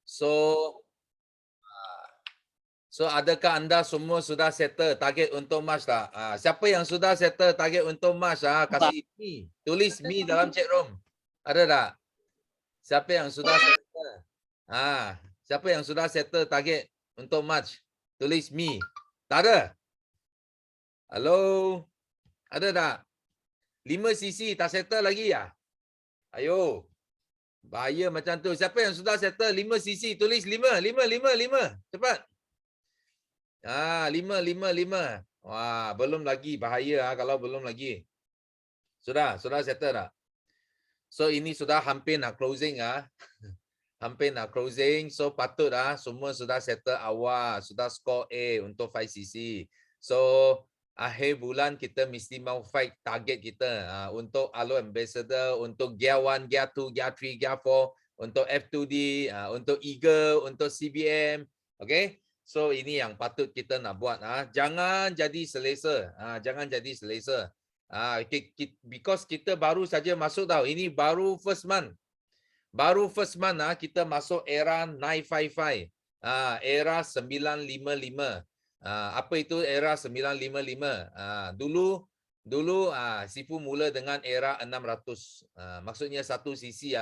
So, adakah anda semua sudah settle target untuk March tak? Siapa yang sudah settle target untuk March, kasih me. Tulis me dalam chat room. Ada tak? Siapa yang sudah settle? Siapa yang sudah settle target untuk March? Tulis me. Tak ada? Hello? Ada tak? 5 cc tak settle lagi ya? Ayo. Bahaya macam tu. Siapa yang sudah settle 5 cc? Tulis 5, 5, 5, 5. Cepat. 5, 5, 5. Wah, belum lagi. Bahaya kalau belum lagi. Sudah settle tak? So, ini sudah hampir nak closing. Hampir nak closing. So, patut semua sudah settle awal. Sudah score A untuk 5cc. So, akhir bulan kita mesti mau fight target kita. Untuk Alo Ambassador, untuk Gear 1, Gear 2, Gear 3, Gear 4, untuk F2D, untuk Eagle, untuk CBM. Okay? So, ini yang patut kita nak buat. Jangan jadi selesa. Jangan jadi selesa. Because kita baru saja masuk tau. Ini baru first month. Kita masuk era 955. Era 955. Apa itu era 955? Dulu Sifu mula dengan era 600. Maksudnya 1 cc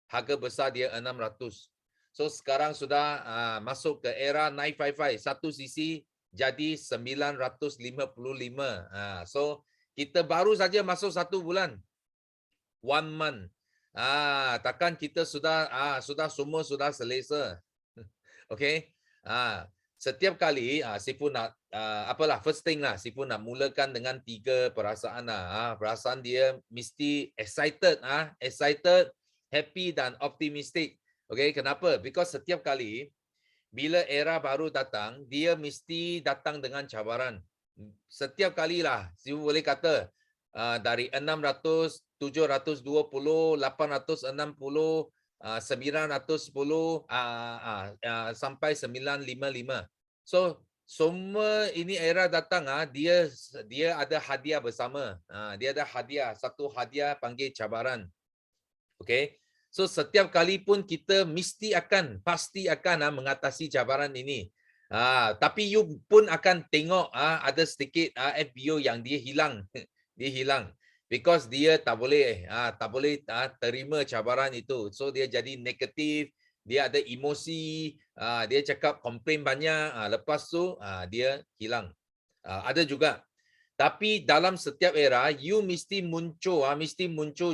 harga besar dia 600. So sekarang sudah masuk ke era 955. 1 cc jadi 955. So kita baru saja masuk 1 bulan. 1 month. Takkan kita sudah semua sudah selesa. Okey. Setiap kali Sifu nak apalah first thing lah, Sifu nak mulakan dengan 3 perasaan perasaan dia mesti excited, happy dan optimistic. Okey, kenapa? Because setiap kali bila era baru datang, dia mesti datang dengan cabaran. Setiap kalilah Sifu boleh kata dari 600, 720, 860, 910 sampai 955. So semua ini era datang dia ada hadiah bersama. Dia ada hadiah, satu hadiah panggil cabaran. Okey. So setiap kali pun kita pasti akan mengatasi cabaran ini. Tapi you pun akan tengok ada sedikit FBO yang dia hilang. Dia hilang because dia tak boleh terima cabaran itu. So dia jadi negatif, dia ada emosi, dia cakap komplain banyak, lepas tu dia hilang. Ada juga. Tapi dalam setiap era you mesti muncul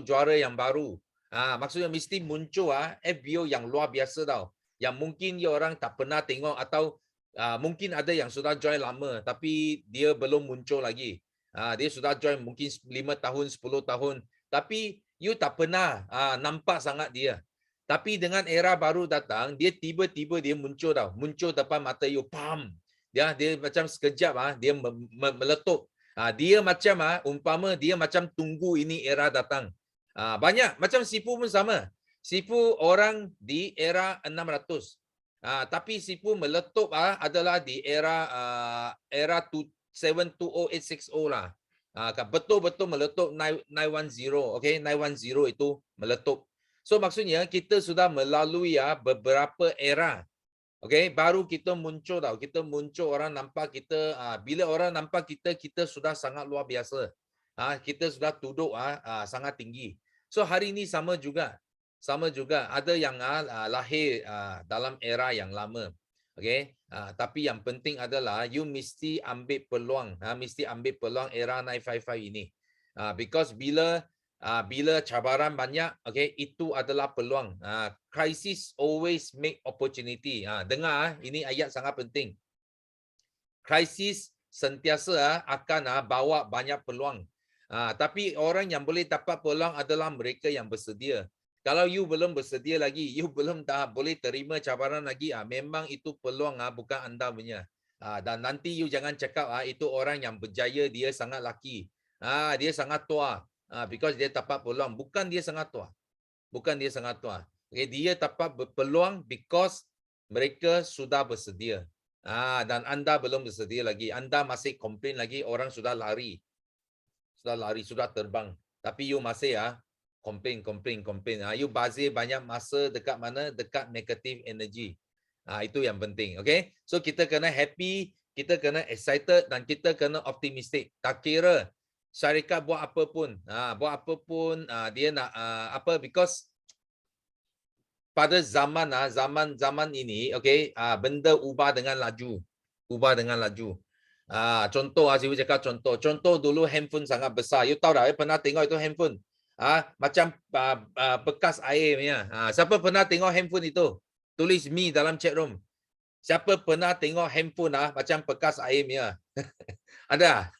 juara yang baru. Maksudnya mesti muncul FBO yang luar biasa tau. Yang mungkin dia orang tak pernah tengok atau mungkin ada yang sudah join lama tapi dia belum muncul lagi. Dia sudah join mungkin 5 tahun, 10 tahun. Tapi you tak pernah nampak sangat dia. Tapi dengan era baru datang, dia tiba-tiba dia muncul tau. Muncul depan mata you, pam. Dia macam sekejap dia meletup. Dia macam umpama dia macam tunggu ini era datang. Banyak macam Sifu pun sama. Sifu orang di era 600. Tapi Sifu meletup adalah di era 720860 lah. Betul-betul meletup 910. Okay, 910 itu meletup. So maksudnya kita sudah melalui beberapa era. Okay, baru kita muncul tau. Kita muncul, orang nampak kita, bila orang nampak kita sudah sangat luar biasa. Kita sudah duduk sangat tinggi. So hari ini sama juga. Ada yang lahir dalam era yang lama. Okay, tapi yang penting adalah you mesti ambil peluang. Mesti ambil peluang era 955 ini. Because bila cabaran banyak, okay, itu adalah peluang. Crisis always make opportunity. Dengar, ini ayat sangat penting. Krisis sentiasa akan bawa banyak peluang. Tapi orang yang boleh dapat peluang adalah mereka yang bersedia. Kalau you belum bersedia lagi, you belum boleh terima cabaran lagi, memang itu peluang bukan anda punya. Dan nanti you jangan cakap itu orang yang berjaya, dia sangat laki. Dia sangat tua. Because dia dapat peluang. Bukan dia sangat tua. Okay, dia dapat peluang because mereka sudah bersedia. Dan anda belum bersedia lagi. Anda masih komplain lagi, orang sudah lari. Sudah terbang. Tapi you masih Complain. You bazir banyak masa dekat mana? Dekat negative energy. Itu yang penting. Okay? So kita kena happy, kita kena excited dan kita kena optimistic. Tak kira syarikat buat apa pun. Dia nak apa, because pada zaman ini, okay, benda ubah dengan laju. Contoh, saya cakap contoh dulu handphone sangat besar. You tahu tak, pernah tengok itu handphone? Macam bekas air punya. Siapa pernah tengok handphone itu? Tulis me dalam chat room. Siapa pernah tengok handphone macam bekas air punya? Ada?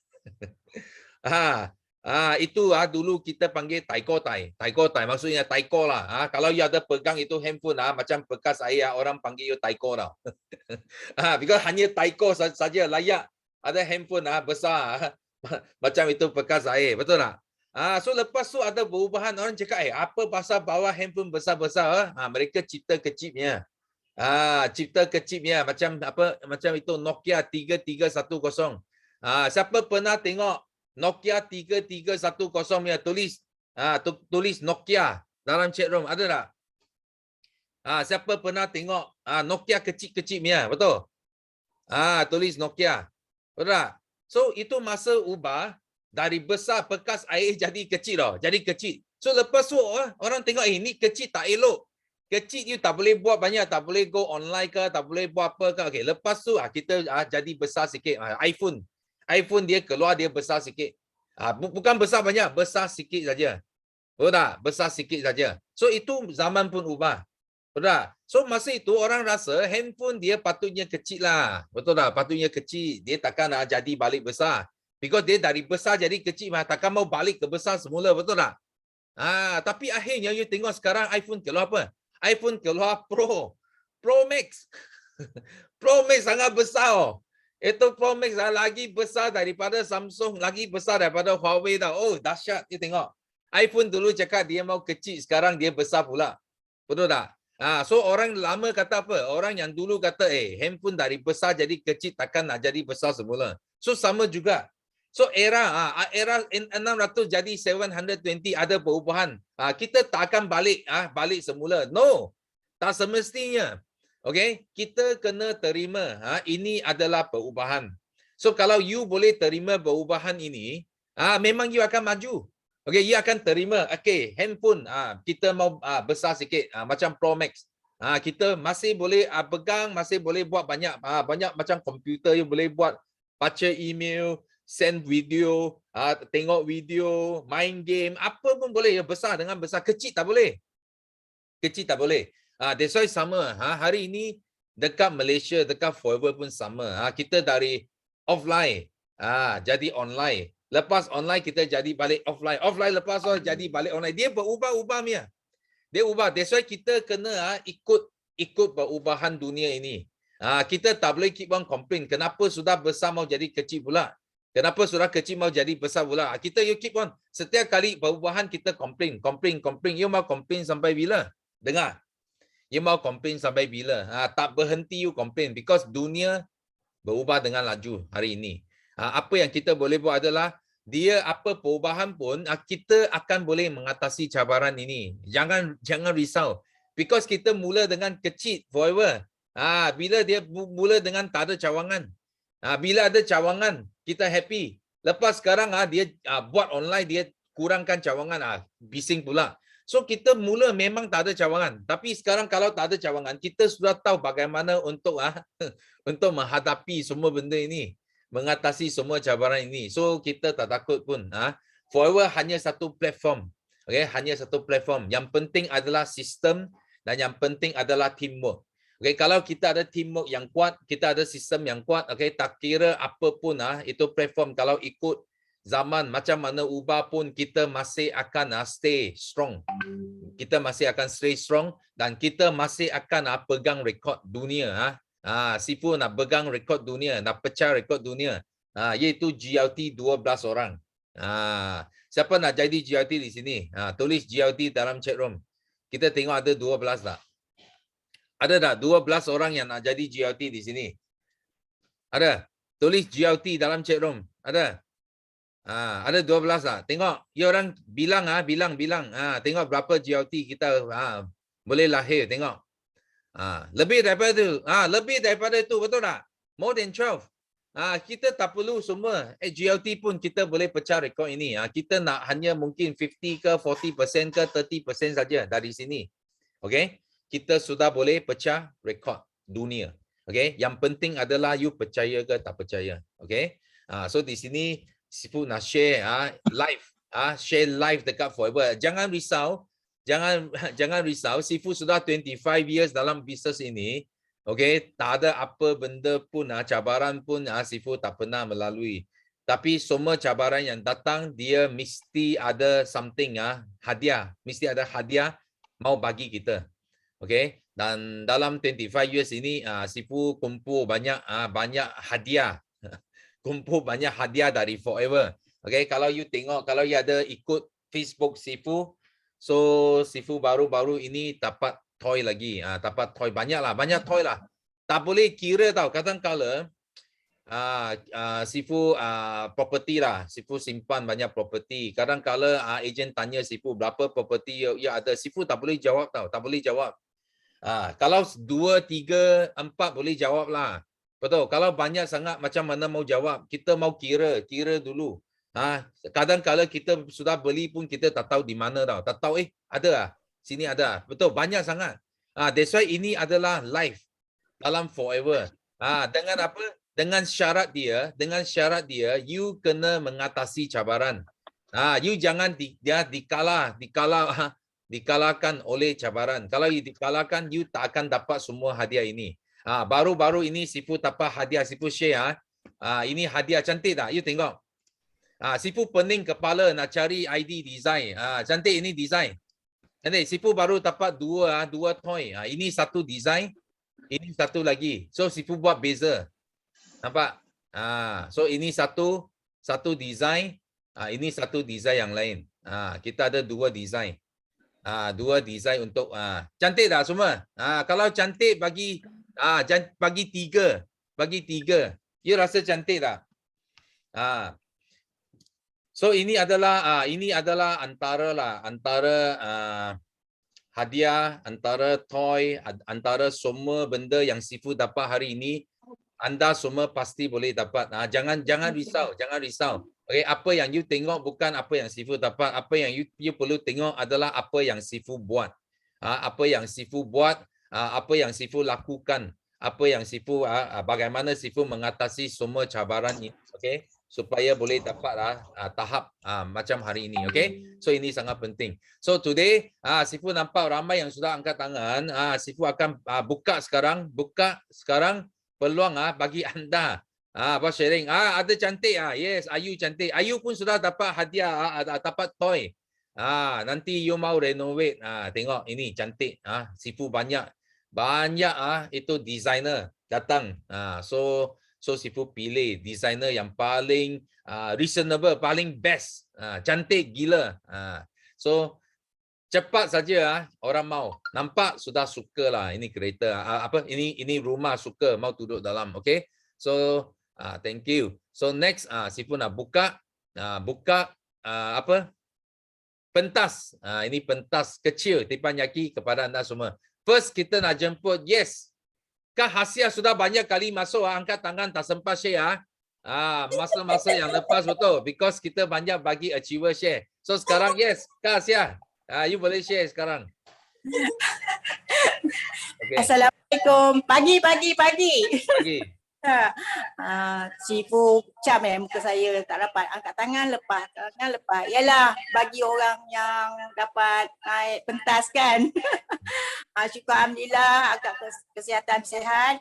Itu dulu kita panggil taiko tai. Maksudnya taiko lah. Kalau you ada pegang itu handphone macam bekas air, orang panggil you taiko lah. Because hanya taiko saja layak ada handphone besar macam itu bekas air. Betul tak? So lepas tu ada perubahan, orang cakap apa pasal bawa handphone besar-besar? Mereka cipta kecilnya. Cipta kecilnya macam apa, macam itu Nokia 3310. Siapa pernah tengok Nokia 3310 punya? Tulis Nokia dalam chat room, ada tak? Siapa pernah tengok Nokia kecil-kecil punya? Betul? Tulis Nokia. Betul tak? So itu masa ubah dari besar bekas air jadi kecil loh, jadi kecil. So lepas tu orang tengok ini kecil tak elok. Kecil you tak boleh buat banyak, tak boleh go online ke, tak boleh buat apa ke. Okay, lepas tu kita jadi besar sikit. iPhone dia keluar, dia besar sikit. Bukan besar banyak, besar sikit saja. Betul tak? Besar sikit saja. So itu zaman pun ubah. Betul tak? So masa itu orang rasa handphone dia patutnya kecil lah. Betul tak? Patutnya kecil. Dia takkan jadi balik besar. Because dia dari besar jadi kecil, takkan mau balik ke besar semula. Betul tak? Tapi akhirnya you tengok sekarang iPhone keluar apa? iPhone keluar Pro. Pro Max. Pro Max sangat besar. Itu Pro Max lagi besar daripada Samsung, lagi besar daripada Huawei tau. Oh, dahsyat. You tengok. iPhone dulu cakap dia mau kecil, sekarang dia besar pula. Betul tak? So orang lama kata apa? Orang yang dulu kata handphone dari besar jadi kecil, takkan nak jadi besar semula. So sama juga. So era 600 jadi 720, ada perubahan. Kita tak akan balik semula. No. Tak semestinya. Okay? Kita kena terima ini adalah perubahan. So kalau you boleh terima perubahan ini, memang you akan maju. Okay, you akan terima. Okay, handphone kita mau besar sikit, macam Pro Max. Kita masih boleh pegang, masih boleh buat banyak macam komputer, you boleh buat baca email, send video, tengok video, main game, apa pun boleh. Ya, besar dengan besar. Kecil tak boleh. Kecil tak boleh. That's why sama. Hari ini dekat Malaysia, dekat Forever pun sama. Kita dari offline jadi online. Lepas online kita jadi balik offline. Offline lepas jadi balik online. Dia berubah-ubah punya. Dia ubah. That's why kita kena ikut perubahan dunia ini. Kita tak boleh keep on complain. Kenapa sudah besar mau jadi kecil pula? Kenapa sudah kecil mau jadi besar pula? Kita you keep on. Setiap kali perubahan kita complain. You mau complain sampai bila? Dengar. You mau complain sampai bila? Tak berhenti you complain. Because dunia berubah dengan laju hari ini. Apa yang kita boleh buat adalah dia apa perubahan pun kita akan boleh mengatasi cabaran ini. Jangan risau. Because kita mula dengan kecil forever. Bila dia mula dengan tak ada cawangan. Bila ada cawangan, kita happy. Lepas sekarang dia buat online, dia kurangkan cawangan, bising pula. So kita mula memang tak ada cawangan. Tapi sekarang kalau tak ada cawangan, kita sudah tahu bagaimana untuk untuk menghadapi semua benda ini, mengatasi semua cabaran ini. So kita tak takut pun. Forever hanya satu platform. Okay, hanya satu platform. Yang penting adalah sistem dan yang penting adalah teamwork. Okay, kalau kita ada teamwork yang kuat, kita ada sistem yang kuat, okay, tak kira apa pun itu platform, kalau ikut zaman macam mana ubah pun kita masih akan stay strong. Kita masih akan stay strong dan kita masih akan pegang rekod dunia. Sifu nak pegang rekod dunia, nak pecah rekod dunia. Iaitu GLT 12 orang. Siapa nak jadi GLT di sini? Tulis GLT dalam chat room. Kita tengok ada 12 tak? Ada tak 12 orang yang nak jadi GLT di sini? Ada? Tulis GLT dalam chat room. Ada? Ada 12 lah. Tengok, you orang bilang bilang. Tengok berapa GLT kita boleh lahir, tengok. Lebih daripada itu, betul tak? More than 12. Kita tak perlu semua. GLT pun kita boleh pecah rekod ini. Kita nak hanya mungkin 50 ke 40% ke 30% saja dari sini. Okay? Kita sudah boleh pecah rekod dunia. Okay? Yang penting adalah you percaya ke tak percaya. Okay? So di sini Sifu nak share live, share live dekat Forever. Jangan risau, jangan risau. Sifu sudah 25 years dalam bisnes ini. Okay, tak ada apa benda pun, cabaran pun Sifu tak pernah melalui. Tapi semua cabaran yang datang, dia mesti ada something, hadiah. Mesti ada hadiah mau bagi kita. Okay, dan dalam 25 years ini, Sifu kumpul banyak hadiah. Kumpul banyak hadiah dari Forever. Okay, kalau you tengok, kalau you ada ikut Facebook Sifu, so Sifu baru-baru ini dapat toy lagi. Dapat toy banyak toy lah. Tak boleh kira tau, kadang-kala Sifu property lah. Sifu simpan banyak property. Kadang-kala ejen tanya Sifu berapa property you ada. Sifu tak boleh jawab tau, tak boleh jawab. Kalau 2, 3, 4 boleh jawab lah. Betul. Kalau banyak sangat macam mana mau jawab? Kita mau kira dulu. Kadang-kala kita sudah beli pun kita tak tahu di mana tau. Tak tahu ada lah. Sini ada. Betul, banyak sangat. That's why ini adalah live dalam Forever. Dengan apa? Dengan syarat dia, you kena mengatasi cabaran. You jangan dikalahkan oleh cabaran. Kalau you dikalahkan, you tak akan dapat semua hadiah ini. Baru-baru ini Sifu dapat hadiah, Sifu share. Ini hadiah cantik tak? You tengok. Sifu pening kepala nak cari ID design. Cantik ini design. Nanti Sifu baru dapat dua toy. Ini satu design, ini satu lagi. So Sifu buat beza. Nampak? So ini satu design, ini satu design yang lain. Kita ada dua design. Dua design untuk cantik tak semua? Kalau cantik bagi tiga. Bagi tiga. You rasa cantik tak? So ini adalah antara hadiah, antara toy, antara semua benda yang Sifu dapat hari ini. Anda semua pasti boleh dapat. Jangan risau. Okay, apa yang you tengok bukan apa yang Sifu dapat. Apa yang you perlu tengok adalah apa yang Sifu buat. Apa yang Sifu buat, apa yang Sifu lakukan, apa yang Sifu bagaimana Sifu mengatasi semua cabaran ini. Okay, supaya boleh dapat tahap macam hari ini. Okay, so ini sangat penting. So today Sifu nampak ramai yang sudah angkat tangan. Sifu akan buka sekarang peluang bagi anda sharing. Ada cantik yes, Ayu cantik. Ayu pun sudah dapat hadiah, dapat toy. Nanti you mau renovate, tengok ini cantik. Sifu banyak itu designer datang. So Sifu pilih designer yang paling reasonable, paling best, cantik gila. So cepat saja orang mau. Nampak sudah suka lah ini kereta. Ini rumah suka mau duduk dalam. Okay. So thank you. So next Sifu nak buka pentas. Ini pentas kecil teppanyaki kepada anda semua. First kita nak jemput yes. Kah Hasia sudah banyak kali masuk angkat tangan tak sempat share masa-masa yang lepas betul because kita banyak bagi achiever share. So sekarang yes, Kah Hasia. You boleh share sekarang. Okay. Assalamualaikum. Pagi. Sifu cam muka saya tak dapat angkat tangan lepas. Yalah bagi orang yang dapat naik pentas kan. Syukur alhamdulillah akak kesihatan sihat.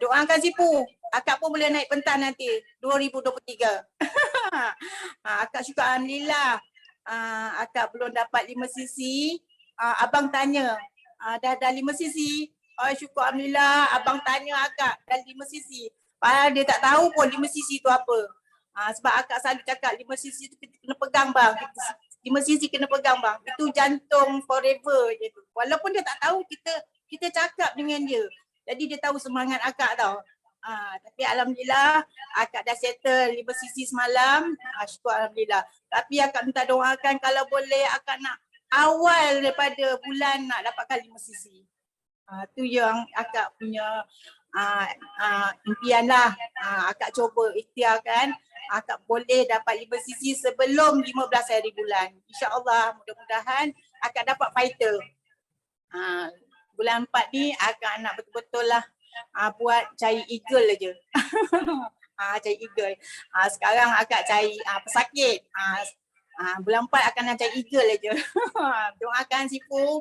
Doakan Sifu. Akak pun boleh naik pentas nanti 2023. Akak syukur alhamdulillah. Akak belum dapat 5 cc. Abang tanya dah 5 cc. Syukur alhamdulillah abang tanya akak dah 5 cc. Padahal dia tak tahu pun 5 cc tu apa. Sebab akak selalu cakap 5 cc tu kena pegang bang. 5 cc kena pegang bang. Itu jantung forever je tu. Walaupun dia tak tahu kita cakap dengan dia. Jadi dia tahu semangat akak tau. Tapi alhamdulillah akak dah settle 5 sisi semalam. Syukur alhamdulillah. Tapi akak minta doakan kalau boleh akak nak awal daripada bulan nak dapatkan 5 sisi. Tu yang akak punya impian lah. Akak cuba ikhtiarkan akak boleh dapat 5 sisi sebelum 15 hari bulan. InsyaAllah mudah-mudahan akak dapat fighter. Bulan 4 ni akak nak betul-betul lah buat cari eagle aja. Cari eagle. Sekarang akak cari pesakit. Bulan 4 akan nak cari eagle aja. Doakan Sifu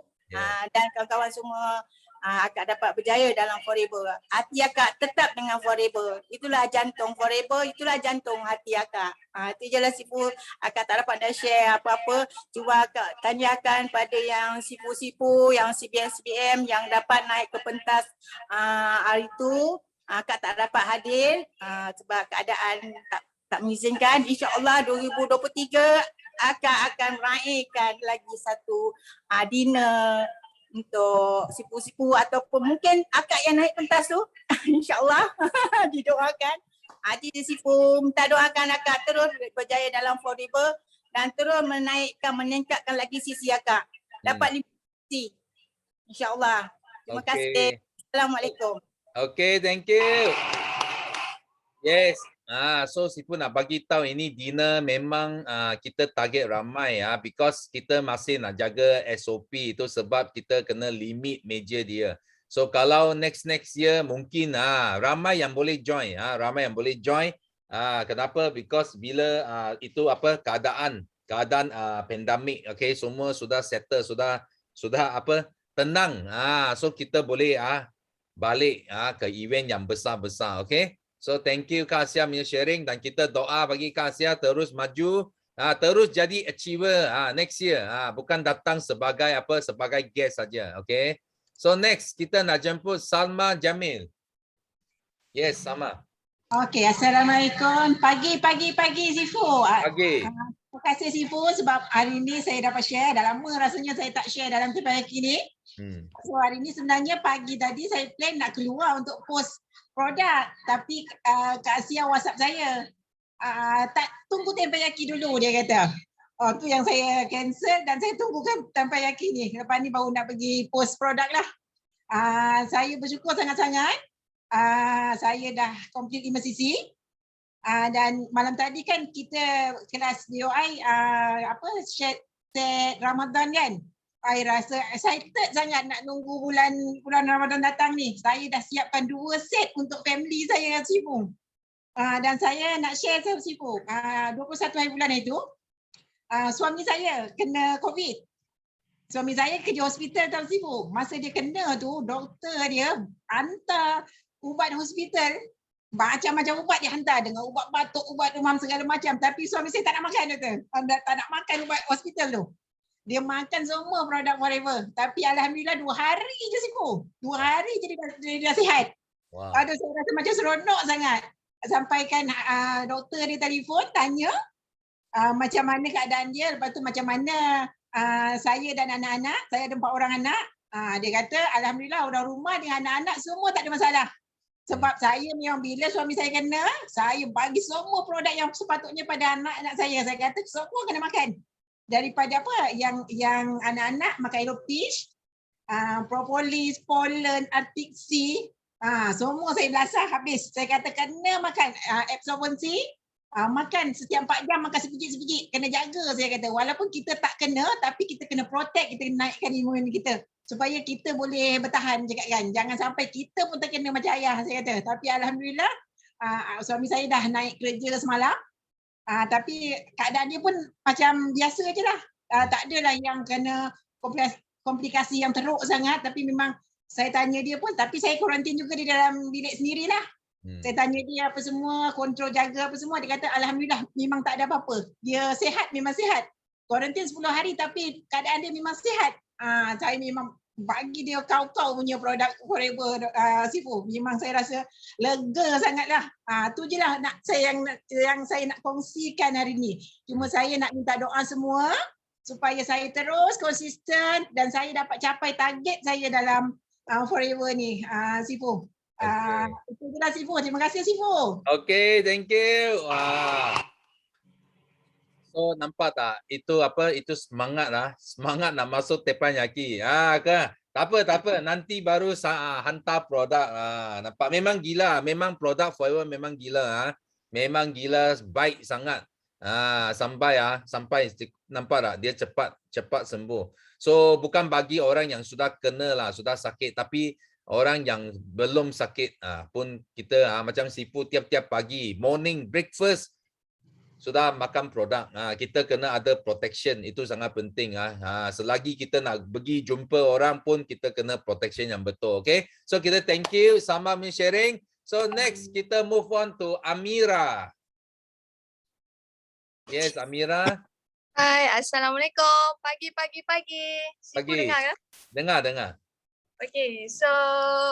dan kawan-kawan semua akak dapat berjaya dalam forever. Hati akak tetap dengan forever. Itulah jantung forever, itulah jantung hati akak. Itu je lah Sifu. Akak tak dapat nak share apa-apa. Cuba akak tanyakan pada yang Sifu-Sifu, yang CBM yang dapat naik ke pentas hari tu. Akak tak dapat hadir sebab keadaan tak mengizinkan. InsyaAllah 2023 akak akan meraihkan lagi satu dinner untuk Sifu-Sifu ataupun mungkin akak yang naik pentas tu. InsyaAllah didoakan. Jadi Sifu minta doakan akak terus berjaya dalam forever dan terus meningkatkan lagi sisi akak. Dapat 5 sisi. InsyaAllah. Terima kasih. Assalamualaikum. Okay, thank you. Yes. So Sifu nak bagi tahu ini dinner memang kita target ramai because kita masih nak jaga SOP itu sebab kita kena limit meja dia. So kalau next year mungkin ramai yang boleh join, ramai yang boleh join. Kenapa? Because bila itu keadaan pandemik, okay, semua sudah settle, sudah tenang. So kita boleh balik ke event yang besar-besar, okay? So thank you Kak Asia punya sharing dan kita doa bagi Kak Asia terus maju, terus jadi achiever next year. Bukan datang sebagai sebagai guest saja, okay? So next kita nak jemput Salma Jamil. Yes, Salma. Okay, Assalamualaikum. Pagi Sifu. Pagi. Terima kasih Sifu sebab hari ini saya dapat share. Dah lama rasanya saya tak share dalam Terpayaki ni. So hari ini sebenarnya pagi tadi saya plan nak keluar untuk post produk. Tapi Kak Asia WhatsApp saya. Tak tunggu Terpayaki dulu dia kata. Tu yang saya cancel dan saya tunggukan Terpayaki ni. Lepas ni baru nak pergi post produk lah. Saya bersyukur sangat-sangat. Saya dah complete 5 sisi. Dan malam tadi kan kita kelas DOI set Ramadan kan. I rasa excited sangat nak nunggu bulan Ramadan datang ni. Saya dah siapkan 2 set untuk family saya Sifu. Dan saya nak share sama Sifu. 21 hari bulan itu suami saya kena COVID. Suami saya kerja hospital tau Sifu. Masa dia kena tu doktor dia hantar ubat hospital. Macam-macam ubat dia hantar dengan ubat batuk, ubat demam segala macam. Tapi suami saya tak nak makan doktor. Tak nak makan ubat hospital tu. Dia makan semua produk Forever. Tapi alhamdulillah 2 hari je Sifu. 2 hari je dia dah sihat. Wow. Aduh saya rasa macam seronok sangat. Sampaikan doktor dia telefon tanya macam mana keadaan dia. Lepas tu macam mana saya dan anak-anak. Saya ada 4 orang anak. Dia kata alhamdulillah orang rumah dengan anak-anak semua tak ada masalah. Sebab saya memang bila suami saya kena, saya bagi semua produk yang sepatutnya pada anak-anak saya. Saya kata semua kena makan. Daripada yang anak-anak makan Elopish, propolis, pollen, Arctic Sea, semua saya belasah habis. Saya kata kena makan absorbency, makan setiap 4 jam makan sebiji-sebiji. Kena jaga saya kata. Walaupun kita tak kena tapi kita kena protect, kita kena naikkan imun kita. Supaya kita boleh bertahan cakap kan. Jangan sampai kita pun terkena macam ayah saya kata. Tapi alhamdulillah suami saya dah naik kerja semalam. Tapi keadaan dia pun macam biasa je lah. Tak adalah yang kena komplikasi yang teruk sangat. Tapi memang saya tanya dia pun. Tapi saya kuarantin juga di dalam bilik sendirilah. Saya tanya dia apa semua, kontrol jaga apa semua. Dia kata alhamdulillah memang tak ada apa-apa. Dia sihat, memang sihat. Kuarantin 10 hari tapi keadaan dia memang sihat. Saya memang bagi dia kau-kau punya produk Forever Sifu. Memang saya rasa lega sangatlah. Tu je lah yang saya nak kongsikan hari ni. Cuma saya nak minta doa semua supaya saya terus konsisten dan saya dapat capai target saya dalam Forever ni Sifu. Itu je lah Sifu. Terima kasih Sifu. Okay, thank you. So nampak tak? Itu apa? Itu semangat lah. Semangat nak masuk teppanyaki. Kan? Tak apa. Nanti baru hantar produk. Nampak? Memang gila. Memang produk Forever memang gila. Memang gila, baik sangat. Sampai nampak tak? Dia cepat sembuh. So bukan bagi orang yang sudah kena lah, sudah sakit. Tapi orang yang belum sakit pun kita macam Sifu tiap-tiap pagi, morning breakfast, sudah makan produk. Kita kena ada protection, itu sangat penting. Selagi kita nak pergi jumpa orang pun kita kena protection yang betul. Okay, so kita thank you sama sharing. So next kita move on to Amira. Yes, Amira. Hai, Assalamualaikum. Pagi. Sifu Pagi. dengar ke? Dengar. Okay, so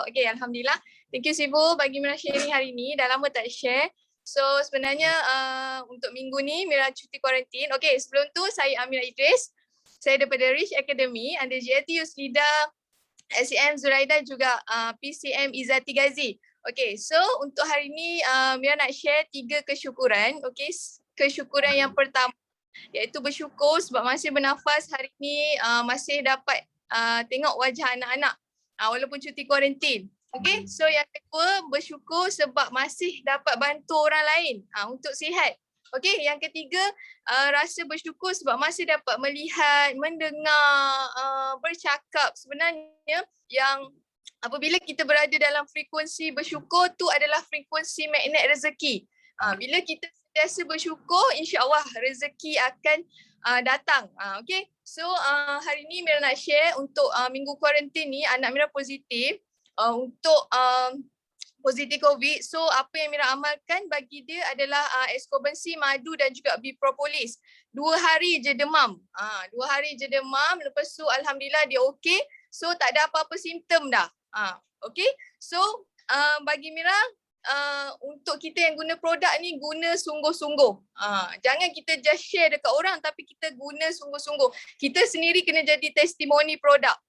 Alhamdulillah. Thank you Sifu bagi Mira sharing hari ni. Dah lama tak share. So sebenarnya untuk minggu ni Mira cuti kuarantin. Okay, sebelum tu saya Amira Idris. Saya daripada Rich Academy under JLT Yuslida, SCM Zuraida juga PCM Izzati Ghazi. Okay, so untuk hari ni Mira nak share 3 kesyukuran. Okay, kesyukuran yang pertama iaitu bersyukur sebab masih bernafas hari ni, masih dapat tengok wajah anak-anak walaupun cuti kuarantin. Okay, so yang kedua bersyukur sebab masih dapat bantu orang lain untuk sihat. Okay, yang ketiga rasa bersyukur sebab masih dapat melihat, mendengar, bercakap. Sebenarnya yang apabila kita berada dalam frekuensi bersyukur tu adalah frekuensi magnet rezeki. Bila kita sentiasa bersyukur, insya-Allah rezeki akan datang. Okay, so hari ni Mira nak share untuk minggu kuarantin ni anak Mira positif. Untuk positif COVID, so apa yang Mira amalkan bagi dia adalah Escobensi, madu dan juga bipropolis. 2 hari je demam. 2 hari je demam, lepas tu alhamdulillah dia okey. So tak ada apa-apa simptom dah. Okey. So bagi Mira untuk kita yang guna produk ni, guna sungguh-sungguh. Jangan kita just share dekat orang tapi kita guna sungguh-sungguh. Kita sendiri kena jadi testimoni produk.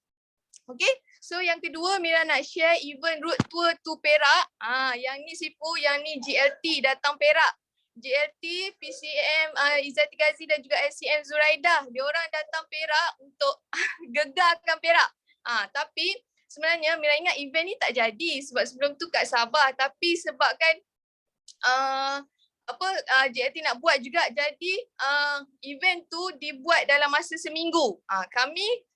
Okay, so yang kedua Mira nak share event road tour to Perak. Yang ni Sifu, yang ni GLT datang Perak. GLT, PCM, Izzati Ghazi dan juga SCM Zuraida. Diorang datang Perak untuk gegarkan Perak. Tapi sebenarnya Mira ingat event ni tak jadi sebab sebelum tu kat Sabah. Tapi sebabkan JLT nak buat juga, jadi event tu dibuat dalam masa seminggu.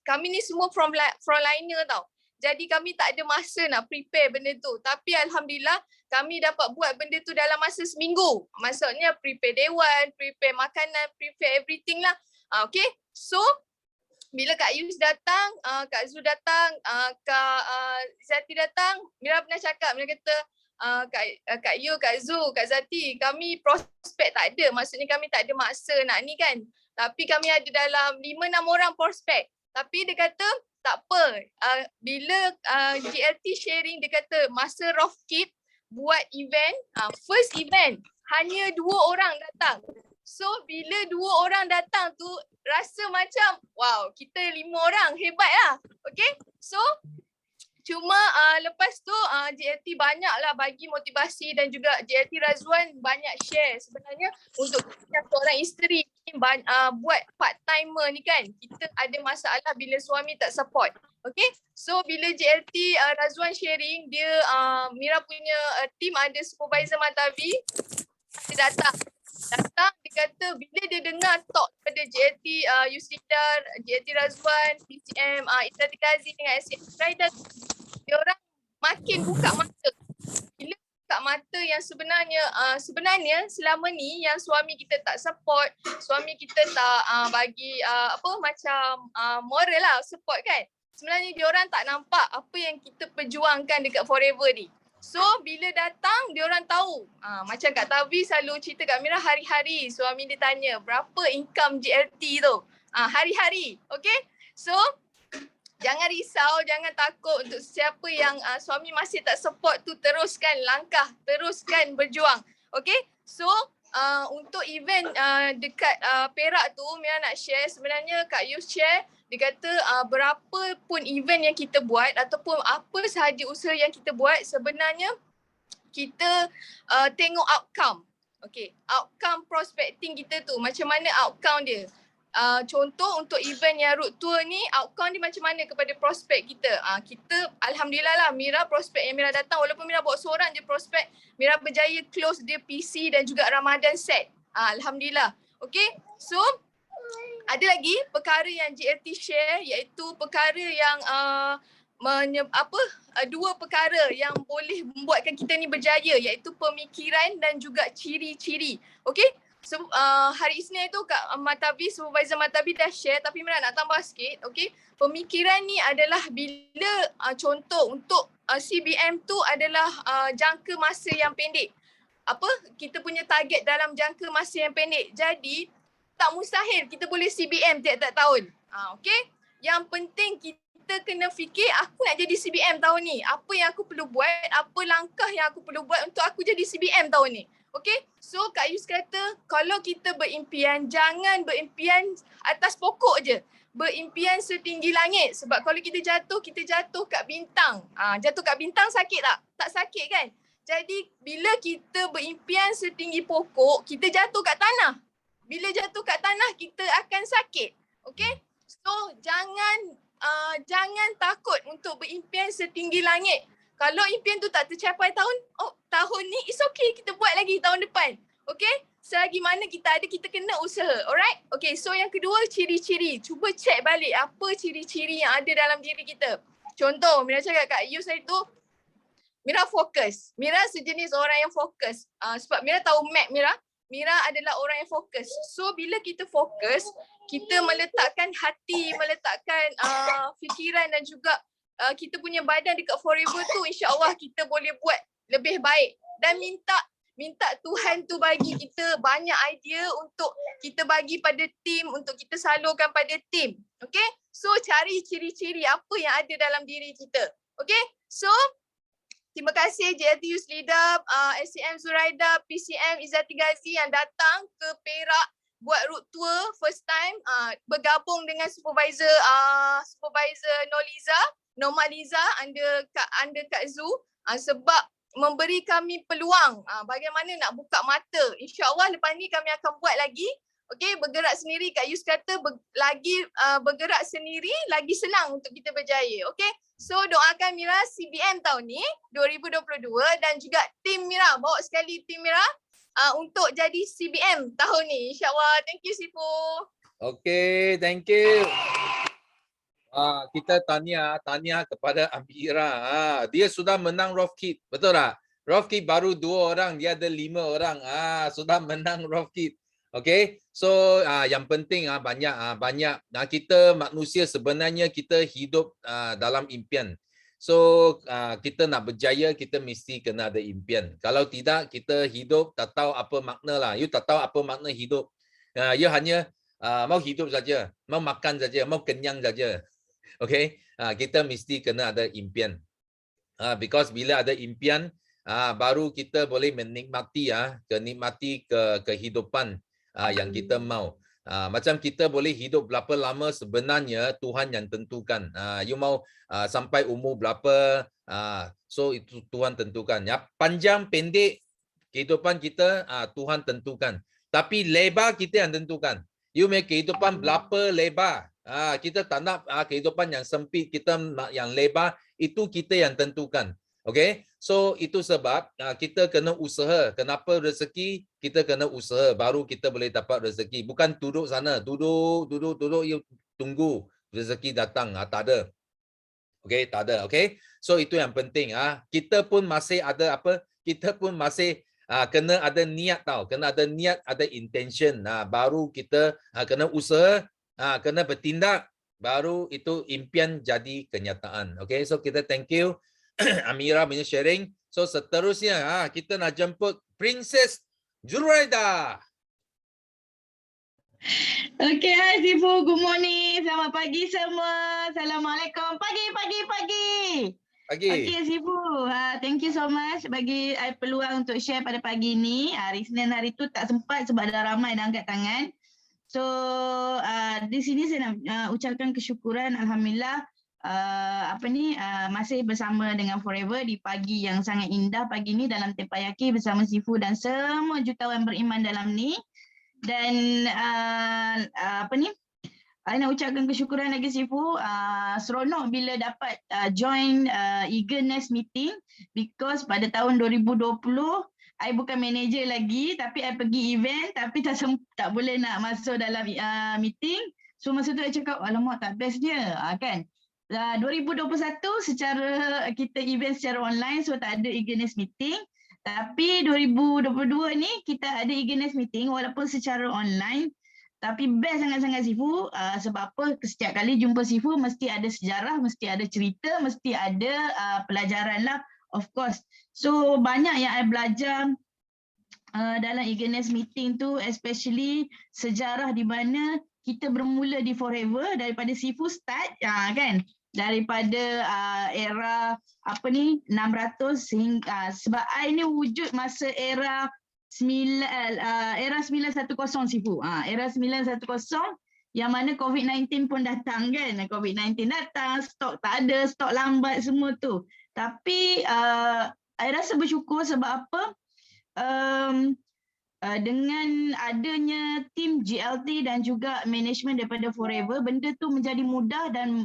Kami ni semua frontliner tau. Jadi kami tak ada masa nak prepare benda tu. Tapi alhamdulillah kami dapat buat benda tu dalam masa seminggu. Maksudnya prepare dewan, prepare makanan, prepare everything lah. Okay, so bila Kak Yus datang, Kak Zul datang, Kak Zati datang, Mira pernah cakap, Mira kata, Kak Yu, Kak Zul, Kak Zati, kami prospek tak ada. Maksudnya kami tak ada maksa nak ni kan. Tapi kami ada dalam 5-6 orang prospek. Tapi dia kata tak apa. Bila GLT sharing, dia kata masa Rough-Keep buat event, first event, hanya 2 orang datang. So bila 2 orang datang tu rasa macam wow, kita 5 orang, hebat lah. Okay, so cuma lepas tu JLT banyaklah bagi motivasi dan juga JLT Razwan banyak share. Sebenarnya untuk seorang isteri buat part timer ni kan, kita ada masalah bila suami tak support. Okay, so bila JLT Razwan sharing, dia Mira punya team ada supervisor Matavi, dia datang dia kata bila dia dengar talk pada JLT Yuslida, JLT Razwan, PCM Izzati Ghazi dengan SCM Zuraida, dia orang makin buka mata. Bila buka mata yang sebenarnya selama ni yang suami kita tak support, suami kita tak bagi moral lah, support kan. Sebenarnya dia orang tak nampak apa yang kita perjuangkan dekat Forever ni. So bila datang dia orang tahu. Macam Kak Tavi selalu cerita kat Mira, hari-hari suami dia tanya berapa income JLT tu. Hari-hari. Okay. So jangan risau, jangan takut. Untuk siapa yang suami masih tak support tu, teruskan langkah, teruskan berjuang. Okay, so untuk event dekat Perak tu, Mira nak share, sebenarnya Kak Yus share, dia kata berapa pun event yang kita buat ataupun apa sahaja usaha yang kita buat, sebenarnya kita tengok outcome. Okay, outcome prospecting kita tu, macam mana outcome dia. Contoh untuk event yang road tour ni, outcome dia macam mana kepada prospek kita. Kita alhamdulillah lah, Mira prospek yang Mira datang, walaupun Mira bawa seorang je prospek, Mira berjaya close dia PC dan juga Ramadan set. Alhamdulillah. Okay, so ada lagi perkara yang JLT share, iaitu perkara yang dua perkara yang boleh membuatkan kita ni berjaya, iaitu pemikiran dan juga ciri-ciri. Okay, so hari Isnin tu Kak Matabi, Supervisor Matabi dah share, tapi Mira nak tambah sikit. Okay, pemikiran ni adalah bila contoh untuk CBM tu adalah jangka masa yang pendek. Kita punya target dalam jangka masa yang pendek. Jadi tak mustahil kita boleh CBM tiap-tiap tahun. Okay, yang penting kita kena fikir, aku nak jadi CBM tahun ni. Apa yang aku perlu buat, apa langkah yang aku perlu buat untuk aku jadi CBM tahun ni. Okay, so Kak Yus kata kalau kita berimpian, jangan berimpian atas pokok je. Berimpian setinggi langit. Sebab kalau kita jatuh kat bintang. Jatuh kat bintang sakit tak? Tak sakit kan? Jadi bila kita berimpian setinggi pokok, kita jatuh kat tanah. Bila jatuh kat tanah, kita akan sakit. Okay, so jangan takut untuk berimpian setinggi langit. Kalau impian tu tak tercapai tahun ni, it's okay, kita buat lagi tahun depan. Okay, selagi mana kita ada, kita kena usaha. Alright? Okay, so yang kedua, ciri-ciri. Cuba check balik apa ciri-ciri yang ada dalam diri kita. Contoh, Mira cakap Kak Yus hari tu, Mira fokus. Mira sejenis orang yang fokus. Sebab Mira tahu map Mira. Mira adalah orang yang fokus. So bila kita fokus, kita meletakkan hati, meletakkan fikiran dan juga kita punya badan dekat forever tu, insya-Allah kita boleh buat lebih baik. Dan minta Tuhan tu bagi kita banyak idea untuk kita bagi pada tim, untuk kita salurkan pada tim. Okay? So cari ciri-ciri apa yang ada dalam diri kita. Okay? So terima kasih JLT Youth Leader, SCM Zuraida, PCM Izzati Ghazi yang datang ke Perak buat road tour first time, bergabung dengan supervisor Normaliza under Kak Zu, sebab memberi kami peluang bagaimana nak buka mata. InsyaAllah lepas ni kami akan buat lagi. Okay, bergerak sendiri. Kak Yus kata bergerak sendiri lagi senang untuk kita berjaya. Okay, so doakan Mira CBM tahun ni 2022 dan juga tim Mira, bawa sekali tim Mira untuk jadi CBM tahun ni, insyaAllah. Thank you Sifu. Okay, thank you. Kita tanya kepada Amira. Dia sudah menang Rough Kid, betul tak? Rough Kid baru 2 orang, dia ada 5 orang. Sudah menang Rough Kid. Okay, so yang penting banyak kita manusia sebenarnya kita hidup dalam impian. So kita nak berjaya, kita mesti kena ada impian. Kalau tidak, kita hidup tak tahu apa makna lah. You tak tahu apa makna hidup. You hanya mau hidup saja, mau makan saja, mau kenyang saja. Okay, kita mesti kena ada impian. Because bila ada impian, baru kita boleh menikmati kehidupan yang kita mau. Macam kita boleh hidup berapa lama sebenarnya Tuhan yang tentukan. You mau sampai umur berapa, so itu Tuhan tentukan. Ya, panjang pendek kehidupan kita Tuhan tentukan. Tapi lebar kita yang tentukan. You make kehidupan berapa lebar. Kita tak nak kehidupan yang sempit, kita nak yang lebar, itu kita yang tentukan. Okay, so itu sebab kita kena usaha. Kenapa rezeki? Kita kena usaha baru kita boleh dapat rezeki. Bukan duduk sana, duduk you tunggu rezeki datang. Tak ada. Okay, tak ada. Okay, so itu yang penting. Kita pun masih ada kita pun masih kena ada niat tau. Kena ada niat, ada intention. Baru kita kena usaha, kena bertindak, baru itu impian jadi kenyataan. Okay, so kita thank you Amira punya sharing. So seterusnya kita nak jemput Princess Zuraida. Okay, hai Sifu. Good morning. Selamat pagi semua. Assalamualaikum. Pagi. Pagi. Okey Sifu, thank you so much bagi peluang untuk share pada pagi ni. Hari Senin hari tu tak sempat sebab dah ramai dah angkat tangan. So di sini saya nak ucapkan kesyukuran, alhamdulillah masih bersama dengan Forever di pagi yang sangat indah pagi ni dalam Tepayaki bersama Sifu dan semua jutawan beriman dalam ni. Dan saya nak ucapkan kesyukuran lagi Sifu, seronok bila dapat join Eagerness meeting because pada tahun 2020 I bukan manager lagi tapi I pergi event tapi tak boleh nak masuk dalam meeting. So masa tu I cakap alamak tak bestnya kan. 2021 secara kita event secara online so tak ada Eagerness meeting. Tapi 2022 ni kita ada Eagerness meeting walaupun secara online. Tapi best sangat-sangat Sifu sebab apa setiap kali jumpa Sifu mesti ada sejarah, mesti ada cerita, mesti ada pelajaran lah of course. So banyak yang I belajar dalam Eagerness meeting tu especially sejarah di mana kita bermula di Forever daripada Sifu start kan daripada era 600 sehingga sebab I ni wujud masa era 910 Sifu. Era 910 yang mana COVID-19 pun datang kan. COVID-19 datang, stok tak ada, stok lambat semua tu. Tapi I rasa bersyukur sebab apa? Dengan adanya tim GLT dan juga management daripada Forever, benda tu menjadi mudah dan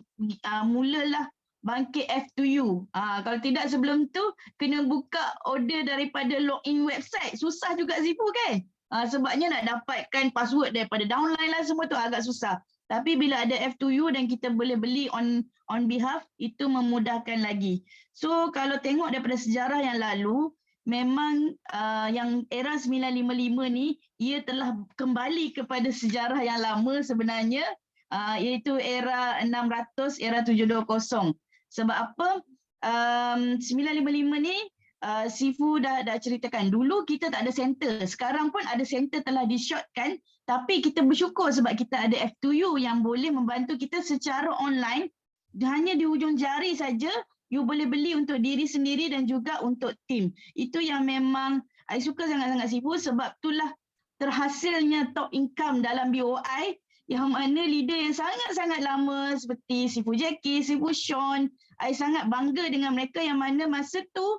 mulalah bangkit F2U. Kalau tidak sebelum tu kena buka order daripada login website. Susah juga Sifu kan? Sebabnya nak dapatkan password daripada downline lah semua tu agak susah. Tapi bila ada F2U dan kita boleh beli on behalf, itu memudahkan lagi. So kalau tengok daripada sejarah yang lalu, memang yang era 955 ni, ia telah kembali kepada sejarah yang lama sebenarnya, iaitu era 600, era 720. Sebab apa? 955 ni Sifu dah ceritakan. Dulu kita tak ada center. Sekarang pun ada center telah di-shortkan. Tapi kita bersyukur sebab kita ada F2U yang boleh membantu kita secara online. Hanya di hujung jari saja, you boleh beli untuk diri sendiri dan juga untuk tim. Itu yang memang I suka sangat-sangat Sifu sebab itulah terhasilnya top income dalam BOI yang mana leader yang sangat-sangat lama seperti Sifu Jackie, Sifu Sean, I sangat bangga dengan mereka yang mana masa tu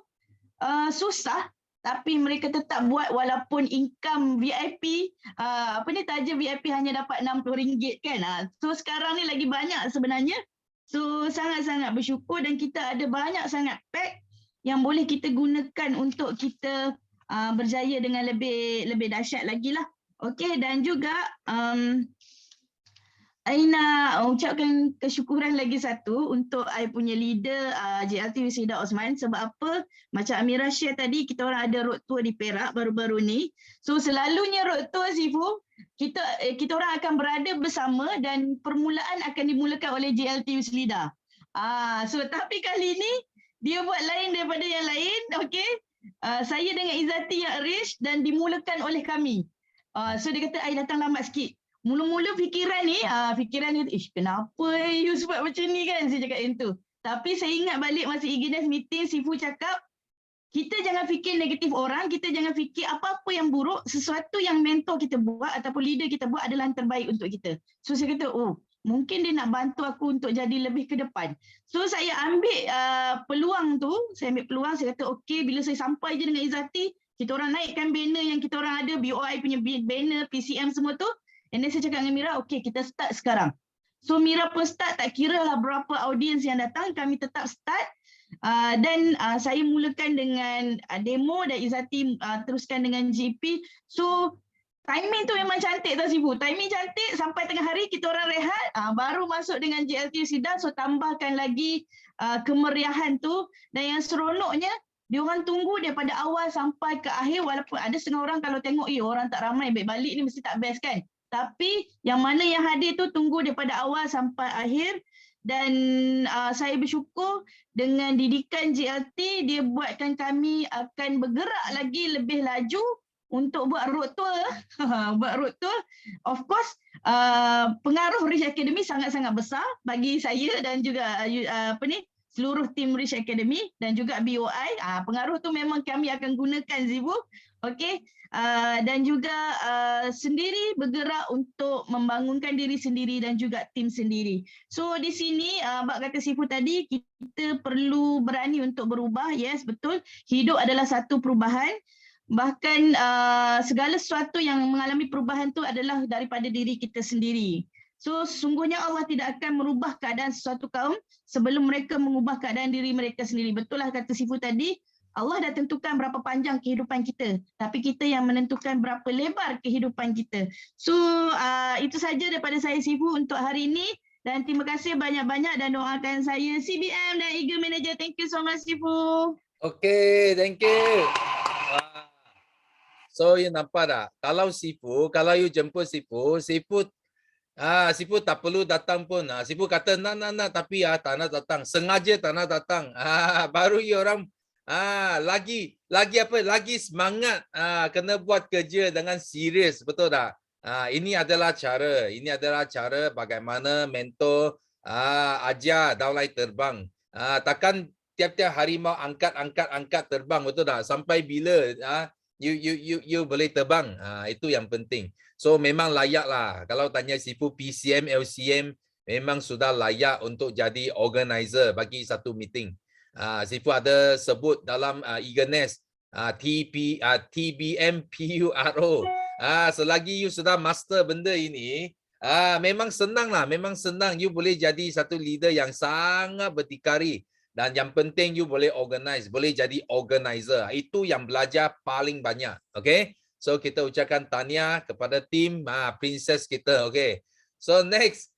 susah tapi mereka tetap buat walaupun income VIP, taja VIP hanya dapat RM60 kan. So sekarang ni lagi banyak sebenarnya. So sangat-sangat bersyukur dan kita ada banyak sangat pack yang boleh kita gunakan untuk kita berjaya dengan lebih dahsyat lagi lah. Okey, dan juga I nak ucapkan kesyukuran lagi satu untuk I punya leader JLT Wisida Osman sebab apa? Macam Amira share tadi, kita orang ada road tour di Perak baru-baru ni. So selalunya road tour Sifu, kita orang akan berada bersama dan permulaan akan dimulakan oleh JLT Wisida. So tapi kali ni dia buat lain daripada yang lain, okey? Saya dengan Izzati yang arrange dan dimulakan oleh kami. So dia kata I datang lambat sikit. Mula-mula fikiran ni, kenapa you buat macam ni kan? Saya cakap macam tu. Tapi saya ingat balik masa Eagerness meeting, Sifu cakap, kita jangan fikir negatif orang, kita jangan fikir apa-apa yang buruk, sesuatu yang mentor kita buat ataupun leader kita buat adalah yang terbaik untuk kita. So saya kata, mungkin dia nak bantu aku untuk jadi lebih ke depan. So saya ambil peluang tu, saya kata okey bila saya sampai je dengan Izzati, kita orang naikkan banner yang kita orang ada, BOI punya banner, PCM semua tu. And then saya cakap dengan Mira, okey kita start sekarang. So Mira pun start, tak kira lah berapa audiens yang datang, kami tetap start. Dan saya mulakan dengan demo dan Izzati teruskan dengan GP. So timing tu memang cantik tau Sifu. Timing cantik sampai tengah hari kita orang rehat, baru masuk dengan JLT Wisida. So tambahkan lagi kemeriahan tu. Dan yang seronoknya, dia orang tunggu daripada awal sampai ke akhir walaupun ada setengah orang kalau tengok orang tak ramai, baik balik ni mesti tak best kan. Tapi yang mana yang hadir tu tunggu daripada awal sampai akhir dan saya bersyukur dengan didikan JLT dia buatkan kami akan bergerak lagi lebih laju untuk buat road tour. Buat road tour. Of course pengaruh Rich Academy sangat-sangat besar bagi saya dan juga seluruh tim Rich Academy dan juga BOI. Pengaruh tu memang kami akan gunakan Zibu. Okey. Dan juga sendiri bergerak untuk membangunkan diri sendiri dan juga tim sendiri. So di sini Bak kata Sifu tadi, kita perlu berani untuk berubah. Yes, betul. Hidup adalah satu perubahan. Bahkan segala sesuatu yang mengalami perubahan tu adalah daripada diri kita sendiri. So sesungguhnya Allah tidak akan merubah keadaan sesuatu kaum sebelum mereka mengubah keadaan diri mereka sendiri. Betul lah kata Sifu tadi. Allah dah tentukan berapa panjang kehidupan kita, tapi kita yang menentukan berapa lebar kehidupan kita. So itu saja daripada saya Sifu untuk hari ini, dan terima kasih banyak-banyak dan doakan saya CBM dan Eagle Manager. Thank you so much Sifu. Okay, thank you. So you nampak tak? Kalau you jemput Sifu tak perlu datang pun. Sifu kata nak tapi tak nak datang. Sengaja tak nak datang. Baru you orang lagi semangat kena buat kerja dengan serius, betul tak? Ini adalah cara bagaimana mentor ajar downline terbang. Takkan tiap-tiap hari mau angkat terbang, betul tak? Sampai bila you boleh terbang. Itu yang penting. So memang layak lah. Kalau tanya Sifu PCM, LCM, memang sudah layak untuk jadi organizer bagi satu meeting. Sifu ada sebut dalam eagerness TBM PURO. Selagi you sudah master benda ini, memang senang lah, memang senang. You boleh jadi satu leader yang sangat berdikari, dan yang penting you boleh organize, boleh jadi organizer. Itu yang belajar paling banyak. Okay, so kita ucapkan tahniah kepada tim princess kita. Okay, so next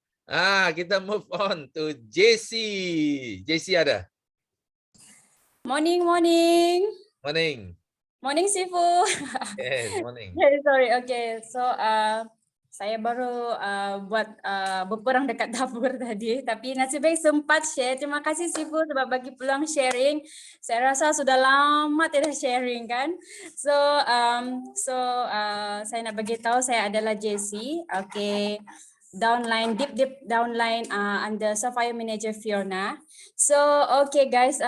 kita move on to JC. JC ada? Morning. Morning Sifu. Yes, morning. Sorry, okay. So saya baru buat berperang dekat dapur tadi, tapi nasib baik sempat share. Terima kasih Sifu sebab bagi peluang sharing. Saya rasa sudah lama tidak sharing kan. So saya nak bagi tahu saya adalah Jessie. Okay. Downline, deep downline under Sapphire Manager Fiona. So okay guys,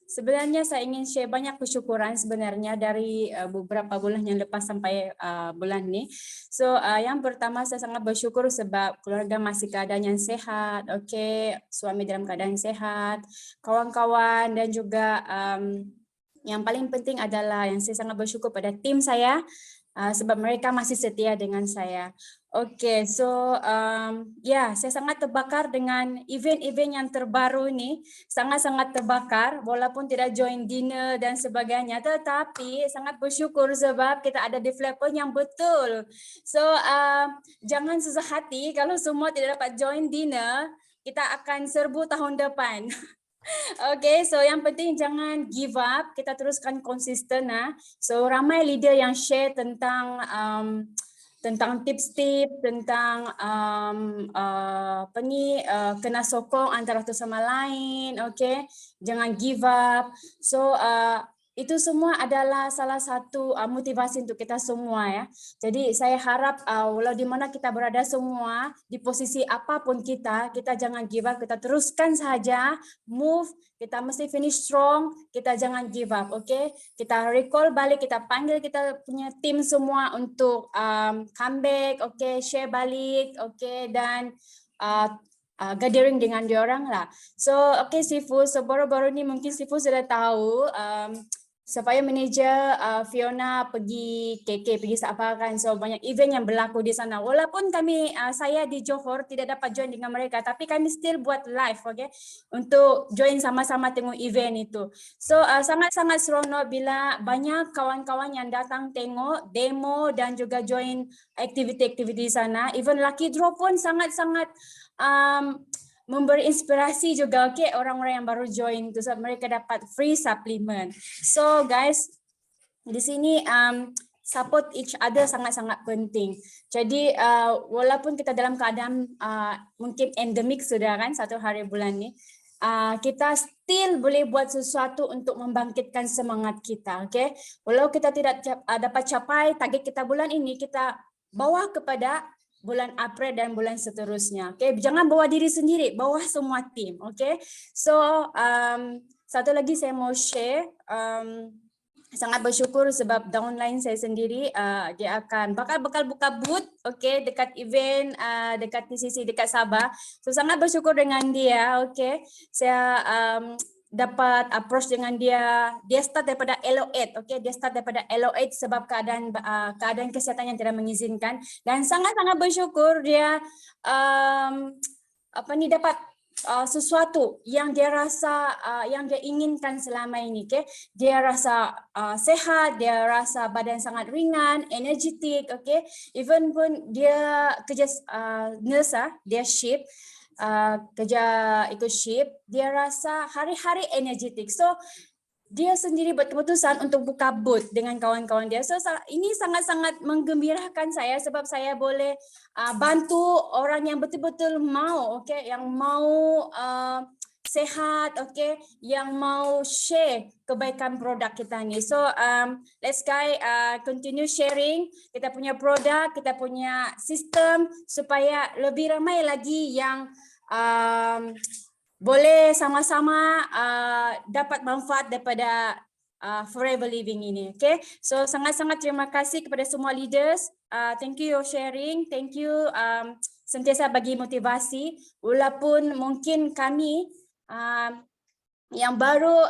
sebenarnya saya ingin share banyak kesyukuran sebenarnya dari beberapa bulan yang lepas sampai bulan ni. So yang pertama saya sangat bersyukur sebab keluarga masih keadaan yang sehat, okay, suami dalam keadaan sehat, kawan-kawan, dan juga yang paling penting adalah yang saya sangat bersyukur pada tim saya. Sebab mereka masih setia dengan saya. Okay, so saya sangat terbakar dengan event-event yang terbaru ni. Sangat-sangat terbakar walaupun tidak join dinner dan sebagainya. Tetapi sangat bersyukur sebab kita ada developer yang betul. So jangan susah hati kalau semua tidak dapat join dinner. Kita akan serbu tahun depan. Okay, so yang penting jangan give up, kita teruskan konsisten. So ramai leader yang share tentang tips-tips, tentang kena sokong antara satu sama lain, okay, jangan give up. So itu semua adalah salah satu motivasi untuk kita semua ya. Jadi saya harap walau di mana kita berada semua, di posisi apapun kita jangan give up, kita teruskan saja, move, kita mesti finish strong, kita jangan give up, okay? Kita recall balik, kita panggil kita punya tim semua untuk comeback, okay, share balik, okay, dan gathering dengan diorang lah. So okay Sifu, so baru-baru ni mungkin Sifu sudah tahu Sapphire Manager Fiona pergi KK, pergi Sabah kan, so banyak event yang berlaku di sana. Walaupun saya di Johor tidak dapat join dengan mereka, tapi kami still buat live, okay, untuk join sama-sama tengok event itu. So sangat-sangat seronok bila banyak kawan-kawan yang datang tengok demo dan juga join aktiviti-aktiviti di sana. Even lucky draw pun sangat-sangat memberi inspirasi juga, okay, orang-orang yang baru join tu sebab mereka dapat free supplement. So guys, di sini support each other sangat-sangat penting. Jadi walaupun kita dalam keadaan mungkin endemik sudah kan satu hari bulan ni, kita still boleh buat sesuatu untuk membangkitkan semangat kita, okay? Walau kita tidak dapat capai target kita bulan ini, kita bawa kepada bulan April dan bulan seterusnya. Okay, jangan bawa diri sendiri, bawa semua tim. Okay, so satu lagi saya mau share. Sangat bersyukur sebab downline saya sendiri dia akan bakal buka booth, okay, dekat event dekat TCC dekat Sabah. So sangat bersyukur dengan dia. Okay, saya dapat approach dengan dia. Dia start daripada LO8, okay, dia start daripada LO8 sebab keadaan kesihatan yang tidak mengizinkan, dan sangat-sangat bersyukur dia dapat sesuatu yang dia rasa yang dia inginkan selama ini. Okay, dia rasa sehat, dia rasa badan sangat ringan, energetik. Okay, even pun dia kerja nurse, dia shift, kerja ikut shift, dia rasa hari-hari energetik. So dia sendiri berkeputusan untuk buka booth dengan kawan-kawan dia. So ini sangat-sangat menggembirakan saya sebab saya boleh bantu orang yang betul-betul mau, okay, yang mau sehat, okay, yang mau share kebaikan produk kita ni. So let's continue sharing kita punya produk, kita punya sistem supaya lebih ramai lagi yang boleh sama-sama dapat manfaat daripada Forever Living ini. Okay, so sangat-sangat terima kasih kepada semua leaders. Thank you your sharing. Thank you sentiasa bagi motivasi. Walaupun mungkin kami yang baru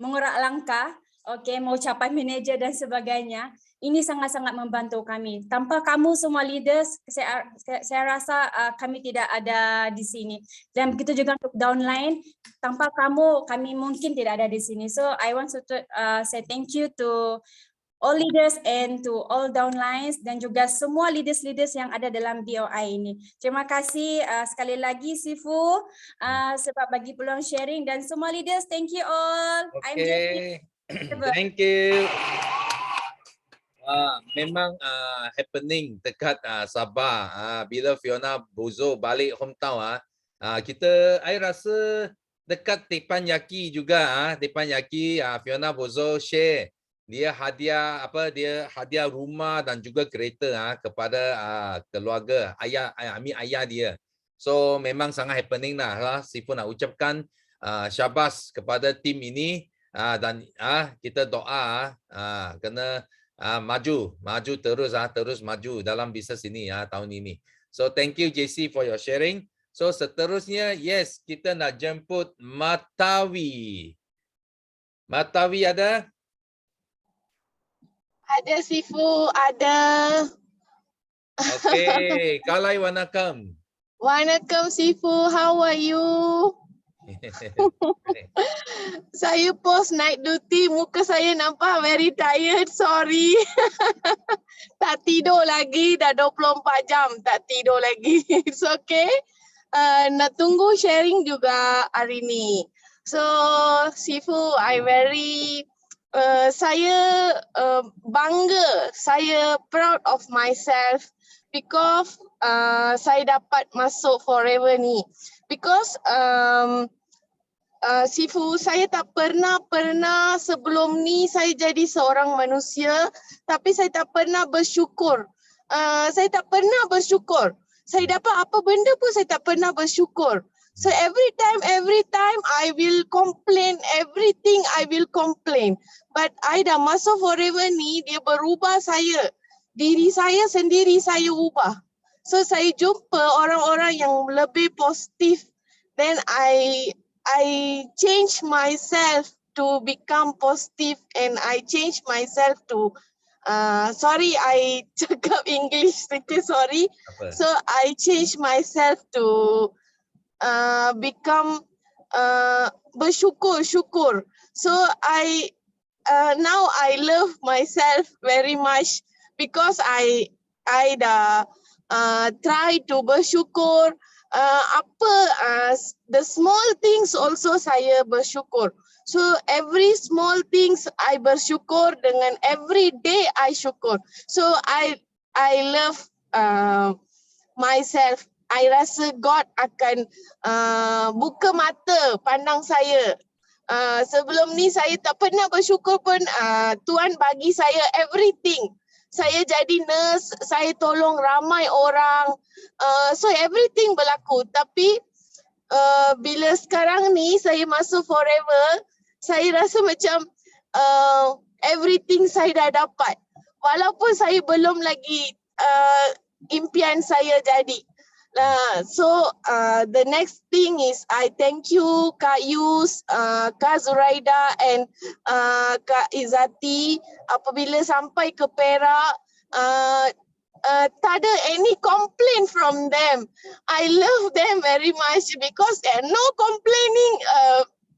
mengurak langkah, okay, mau capai manager dan sebagainya. Ini sangat-sangat membantu kami. Tanpa kamu semua leaders, saya rasa kami tidak ada di sini. Dan begitu juga untuk downline, tanpa kamu kami mungkin tidak ada di sini. So I want to say thank you to all leaders and to all downlines dan juga semua leaders-leaders yang ada dalam BOI ini. Terima kasih sekali lagi Sifu sebab bagi peluang sharing, dan semua leaders, thank you all. Okay. Thank you. Memang happening dekat Sabah. Bila Fiona Bozo balik hometown, I rasa dekat Teppanyaki juga. Teppanyaki, Fiona Bozo share dia hadiah rumah dan juga kereta kepada keluarga ayah dia. So memang sangat happening lah. Sifu nak ucapkan syabas kepada tim ini, dan kita doa kena maju terus maju dalam bisnes ini tahun ini. So thank you JC for your sharing. So seterusnya, yes, kita nak jemput Matawi. Matawi ada? Ada Sifu, ada. Okay, Kalai Wanakam. Wanakam Sifu, how are you? Saya post night duty, muka saya nampak very tired, sorry. Tak tidur lagi, dah 24 jam tak tidur lagi. It's okay. Nak tunggu sharing juga hari ni. So, Sifu, I very saya bangga, saya proud of myself because saya dapat masuk Forever ni. Because Sifu, saya tak pernah sebelum ni saya jadi seorang manusia, tapi saya tak pernah bersyukur. Saya tak pernah bersyukur. Saya dapat apa benda pun saya tak pernah bersyukur. So every time I will complain, everything I will complain. But I dah masuk Forever ni, dia berubah saya. Diri saya sendiri saya ubah. So saya jumpa orang-orang yang lebih positif. Then I change myself to become positive, and I change myself to sorry, I cakap English sikit, sorry. So I change myself to become bersyukur. So now I love myself very much because I dah try to bersyukur. The small things also saya bersyukur. So every small things I bersyukur, dengan every day I syukur. So I love myself. I rasa God akan buka mata pandang saya. Sebelum ni saya tak pernah bersyukur pun, Tuhan bagi saya everything. saya jadi nurse, saya tolong ramai orang. So everything berlaku. Tapi bila sekarang ni saya masuk Forever, saya rasa macam everything saya dah dapat. Walaupun saya belum lagi impian saya jadi. So the next thing is I thank you Kak Yus, Kak Zuraida and Kak Izzati. Apabila sampai ke Perak, tak ada any complaint from them. I love them very much because there no complaining.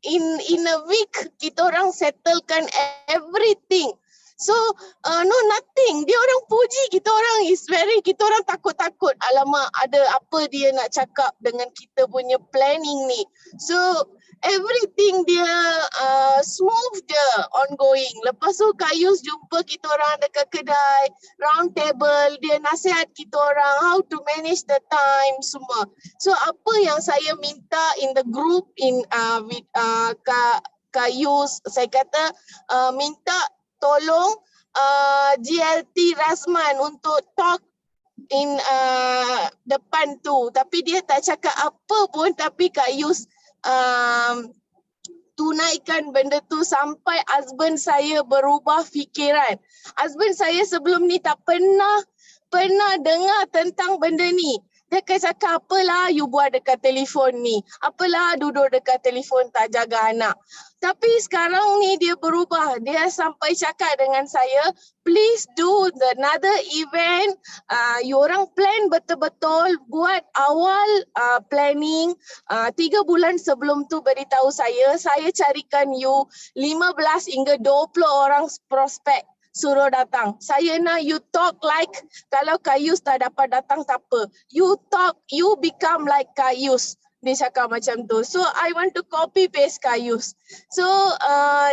In a week kita orang settlekan everything. So no nothing. Dia orang puji kita orang is very, kita orang takut-takut. Alamak, ada apa dia nak cakap dengan kita punya planning ni. So everything dia smooth je ongoing. Lepas tu Kak Yus jumpa kita orang dekat kedai, round table, dia nasihat kita orang how to manage the time semua. So apa yang saya minta in the group with Kak Yus, saya kata minta tolong GLT Rasman untuk talk in depan tu. Tapi dia tak cakap apa pun, tapi Kak Yus tunaikan benda tu sampai husband saya berubah fikiran. Husband saya sebelum ni tak pernah dengar tentang benda ni. Dia akan cakap, apalah you buat dekat telefon ni, apalah duduk dekat telefon tak jaga anak. Tapi sekarang ni dia berubah. Dia sampai cakap dengan saya, please do another event. You orang plan betul-betul, buat awal planning. 3 bulan sebelum tu beritahu saya carikan you 15 hingga 20 orang prospek. Suruh datang. Saya nak you talk like, kalau Kak Yus tak dapat datang tak apa. You talk, you become like Kak Yus. Dia cakap macam tu. So I want to copy paste Kak Yus. So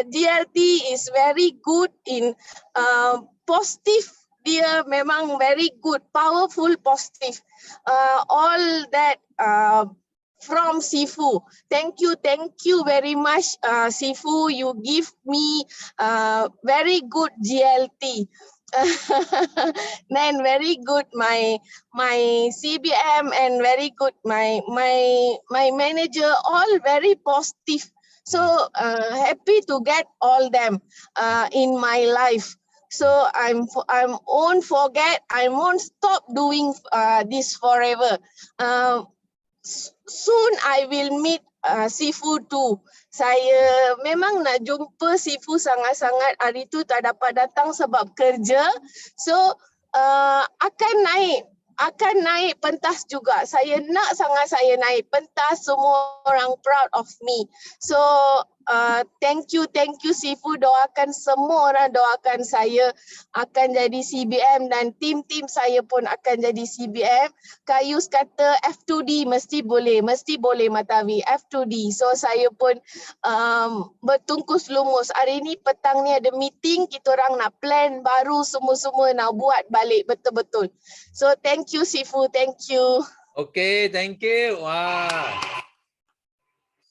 GLT is very good in positive. Dia memang very good, powerful, positive. All that from Sifu. Thank you very much, Sifu. You give me very good GLT. Then very good my CBM and very good my manager, all very positive. So happy to get all them in my life. So I won't stop doing this forever. Soon I will meet Sifu too. Saya memang nak jumpa Sifu sangat-sangat. Hari tu tak dapat datang sebab kerja. So akan naik pentas juga. Saya nak sangat saya naik pentas. Semua orang proud of me. So thank you Sifu. Doakan semua orang, doakan saya akan jadi CBM dan tim-tim saya pun akan jadi CBM. Kak Yus kata F2D mesti boleh Matawi F2D. So saya pun bertungkus lumus. Hari ni petang ni ada meeting, kita orang nak plan baru, semua nak buat balik betul-betul. So thank you Sifu, thank you. Okay, thank you. Wah.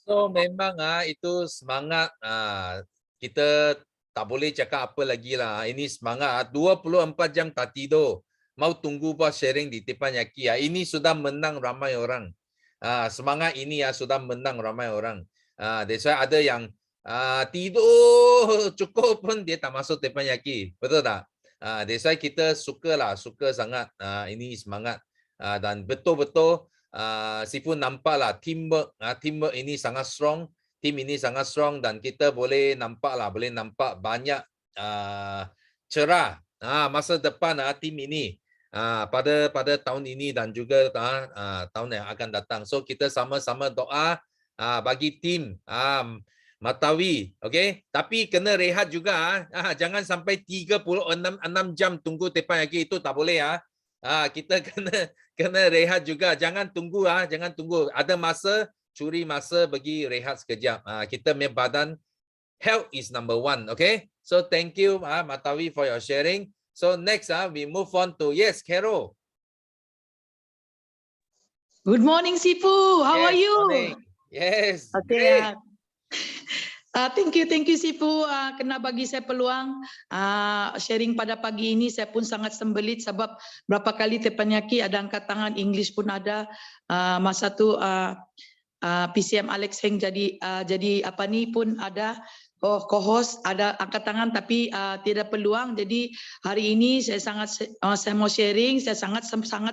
So memang itu semangat, kita tak boleh cakap apa lagi lah. Ini semangat 24 jam tak tidur. Mau tunggu buat sharing di Teppanyaki. Ini sudah menang ramai orang. Semangat ini sudah menang ramai orang. That's why ada yang tidur cukup pun dia tak masuk Teppanyaki. Betul tak? That's why kita suka sangat ini semangat. Dan betul-betul Sifu nampaklah teamwork ini sangat strong, tim ini sangat strong dan kita boleh nampak banyak cerah masa depan tim ini pada tahun ini dan juga tahun yang akan datang. So kita sama-sama doa bagi tim Matawi, okey? Tapi kena rehat juga jangan sampai 36 jam tunggu Teppanyaki, itu tak boleh kita kena rehat juga. Jangan tunggu ada masa, curi masa bagi rehat sekejap. Kita punya badan, health is number 1, okay? So thank you Matawi for your sharing. So next we move on to Carol. Good morning Sifu, how are you? Morning. Yes. Okay. Thank you Sifu kena bagi saya peluang sharing pada pagi ini. Saya pun sangat sembelit sebab berapa kali terpenyaki ada angkat tangan, English pun ada. Masa tu PCM Alex Heng jadi apa ni pun ada. Co-host ada angkat tangan tapi tidak peluang. Jadi hari ini saya mau sharing, saya sangat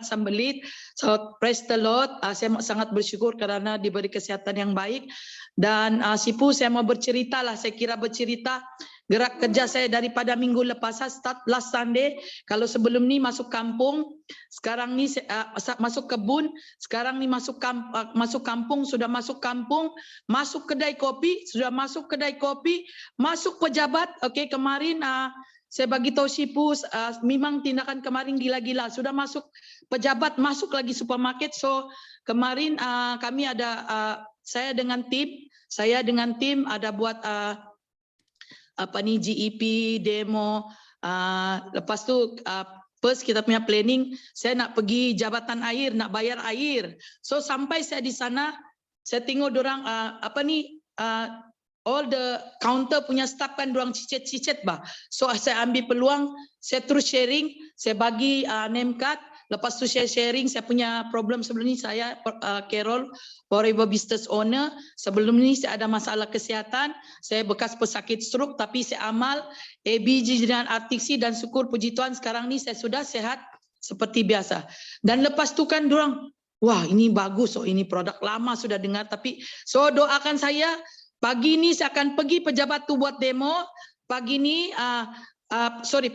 sembelit. So praise the Lord. Saya sangat bersyukur kerana diberi kesihatan yang baik. Dan Sifu saya mau bercerita lah, saya kira bercerita gerak kerja saya daripada minggu lepas, start last Sunday. Kalau sebelum ni masuk kampung, sekarang ni masuk kebun, sekarang ni masuk kampung, sudah masuk kampung, masuk kedai kopi, sudah masuk kedai kopi, masuk pejabat. Okey, kemarin saya bagi tahu Sifu memang tindakan kemarin gila-gila, sudah masuk pejabat, masuk lagi supermarket. So kemarin kami ada saya dengan tim ada buat apa ni GEP demo. Lepas tu first kita punya planning, saya nak pergi jabatan air, nak bayar air. So sampai saya di sana, saya tengok dorang apa ni all the counter punya staff kan dorang cicit-cicit bah. So saya ambil peluang, saya terus sharing, saya bagi name card. Lepas tu saya sharing saya punya problem sebelum ni. Saya Carol, Forever Business Owner. Sebelum ni saya ada masalah kesihatan. Saya bekas pesakit stroke tapi saya amal ABG dengan RTC dan syukur puji Tuhan sekarang ni saya sudah sehat seperti biasa. Dan lepas tu kan dorang, wah ini bagus, oh ini produk lama sudah dengar tapi so doakan saya pagi ni saya akan pergi pejabat tu buat demo. Pagi ni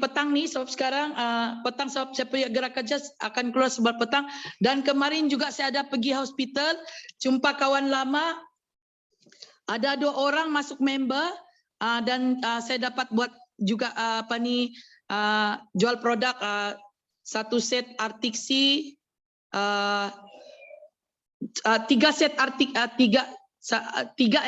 petang ni sebab sekarang petang sebab saya punya gerak kerja akan keluar sebab petang. Dan kemarin juga saya ada pergi hospital jumpa kawan lama, ada 2 orang masuk member dan saya dapat buat juga apa ni jual produk 1 set RTC, 3 set RTC, 3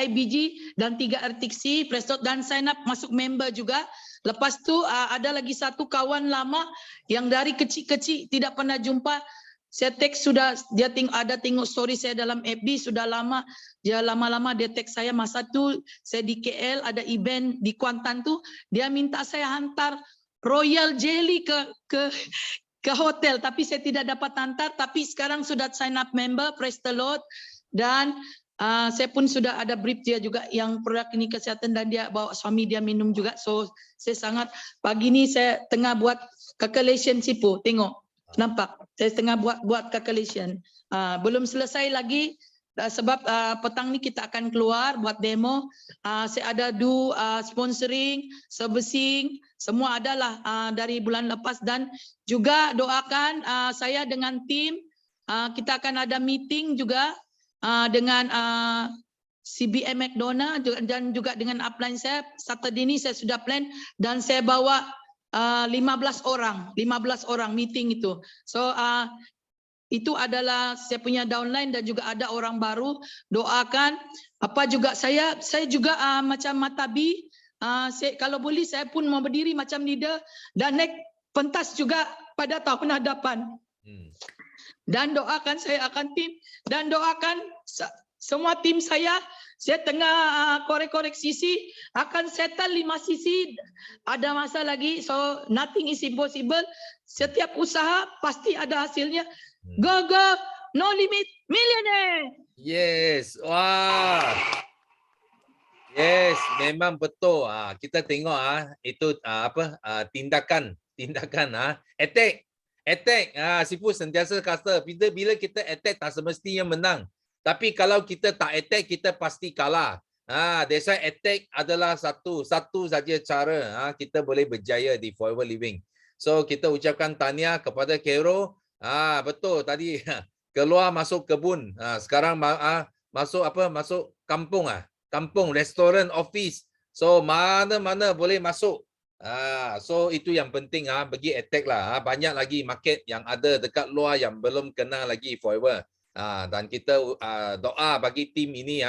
ABG dan 3 RTC Prestot dan sign up masuk member juga. Lepas tu ada lagi satu kawan lama yang dari kecil-kecil tidak pernah jumpa. Saya teks sudah dia tengok story saya dalam FB sudah lama. Dia lama-lama dia teks saya masa tu saya di KL ada event di Kuantan tu, dia minta saya hantar Royal Jelly ke hotel tapi saya tidak dapat hantar. Tapi sekarang sudah sign up member, praise the Lord. Dan saya pun sudah ada brief dia juga yang produk ini kesihatan dan dia bawa suami dia minum juga. So saya sangat pagi ni saya tengah buat calculation Sifu. Tengok, nampak? Saya tengah buat calculation. Belum selesai lagi sebab petang ni kita akan keluar buat demo. Saya ada sponsoring, servicing, semua adalah dari bulan lepas dan juga doakan saya dengan tim kita akan ada meeting juga dengan CBM McDonald dan juga dengan upline saya. Saturday ini saya sudah plan dan saya bawa 15 orang meeting itu. So itu adalah saya punya downline dan juga ada orang baru. Doakan apa juga saya juga macam Matabi, kalau boleh saya pun mau berdiri macam leader dan naik pentas juga pada tahun hadapan. Dan doakan saya akan tim dan doakan semua tim saya tengah korek-korek sisi akan settle 5 sisi, ada masa lagi. So nothing is impossible. Setiap usaha pasti ada hasilnya. Go go, no limit, millionaire. Yes, wah. Yes, memang betul. Kita tengok itu tindakan attack. Sifu sentiasa kata bila kita attack tak semestinya menang. Tapi kalau kita tak attack kita pasti kalah. That's why attack adalah satu saja cara kita boleh berjaya di Forever Living. So kita ucapkan tahniah kepada Kero. Betul tadi keluar masuk kebun. Sekarang masuk kampung kampung, restoran, office. So mana-mana boleh masuk. So itu yang penting bagi attack lah. Banyak lagi market yang ada dekat luar yang belum kenal lagi Forever. Dan kita doa bagi tim ini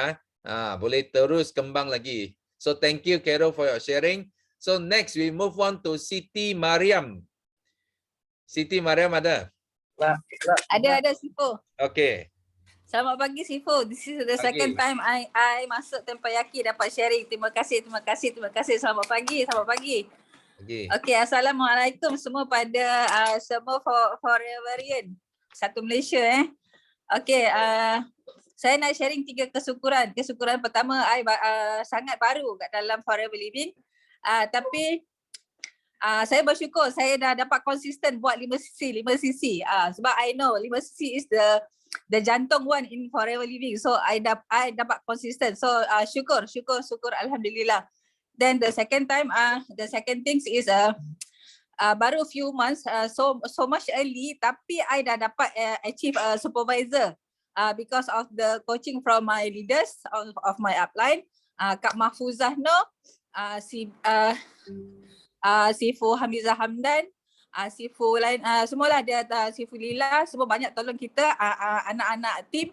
boleh terus kembang lagi. So thank you Carol for your sharing. So next we move on to Siti Mariam. Siti Mariam ada? Ada Sifu. Okay. Selamat pagi Sifu. This is the second time I masuk Tempayaki dapat sharing. Terima kasih. Selamat pagi. Okey, assalamualaikum semua pada semua foreverian satu Malaysia Okey, saya nak sharing 3 kesyukuran. Kesyukuran pertama, I sangat baru kat dalam Forever Living. Tapi saya bersyukur saya dah dapat konsisten buat 5 sisi. Sebab I know 5 sisi is the jantung one in Forever Living. So I dapat konsisten. So syukur alhamdulillah. Then the second things is baru few months so much early tapi I dah dapat achieve supervisor because of the coaching from my leaders of my upline, Kak Mahfuzah Noh, Sifu Hamizah Hamdan, Sifu lain semualah dia, Sifu Lila, semua banyak tolong kita anak-anak team.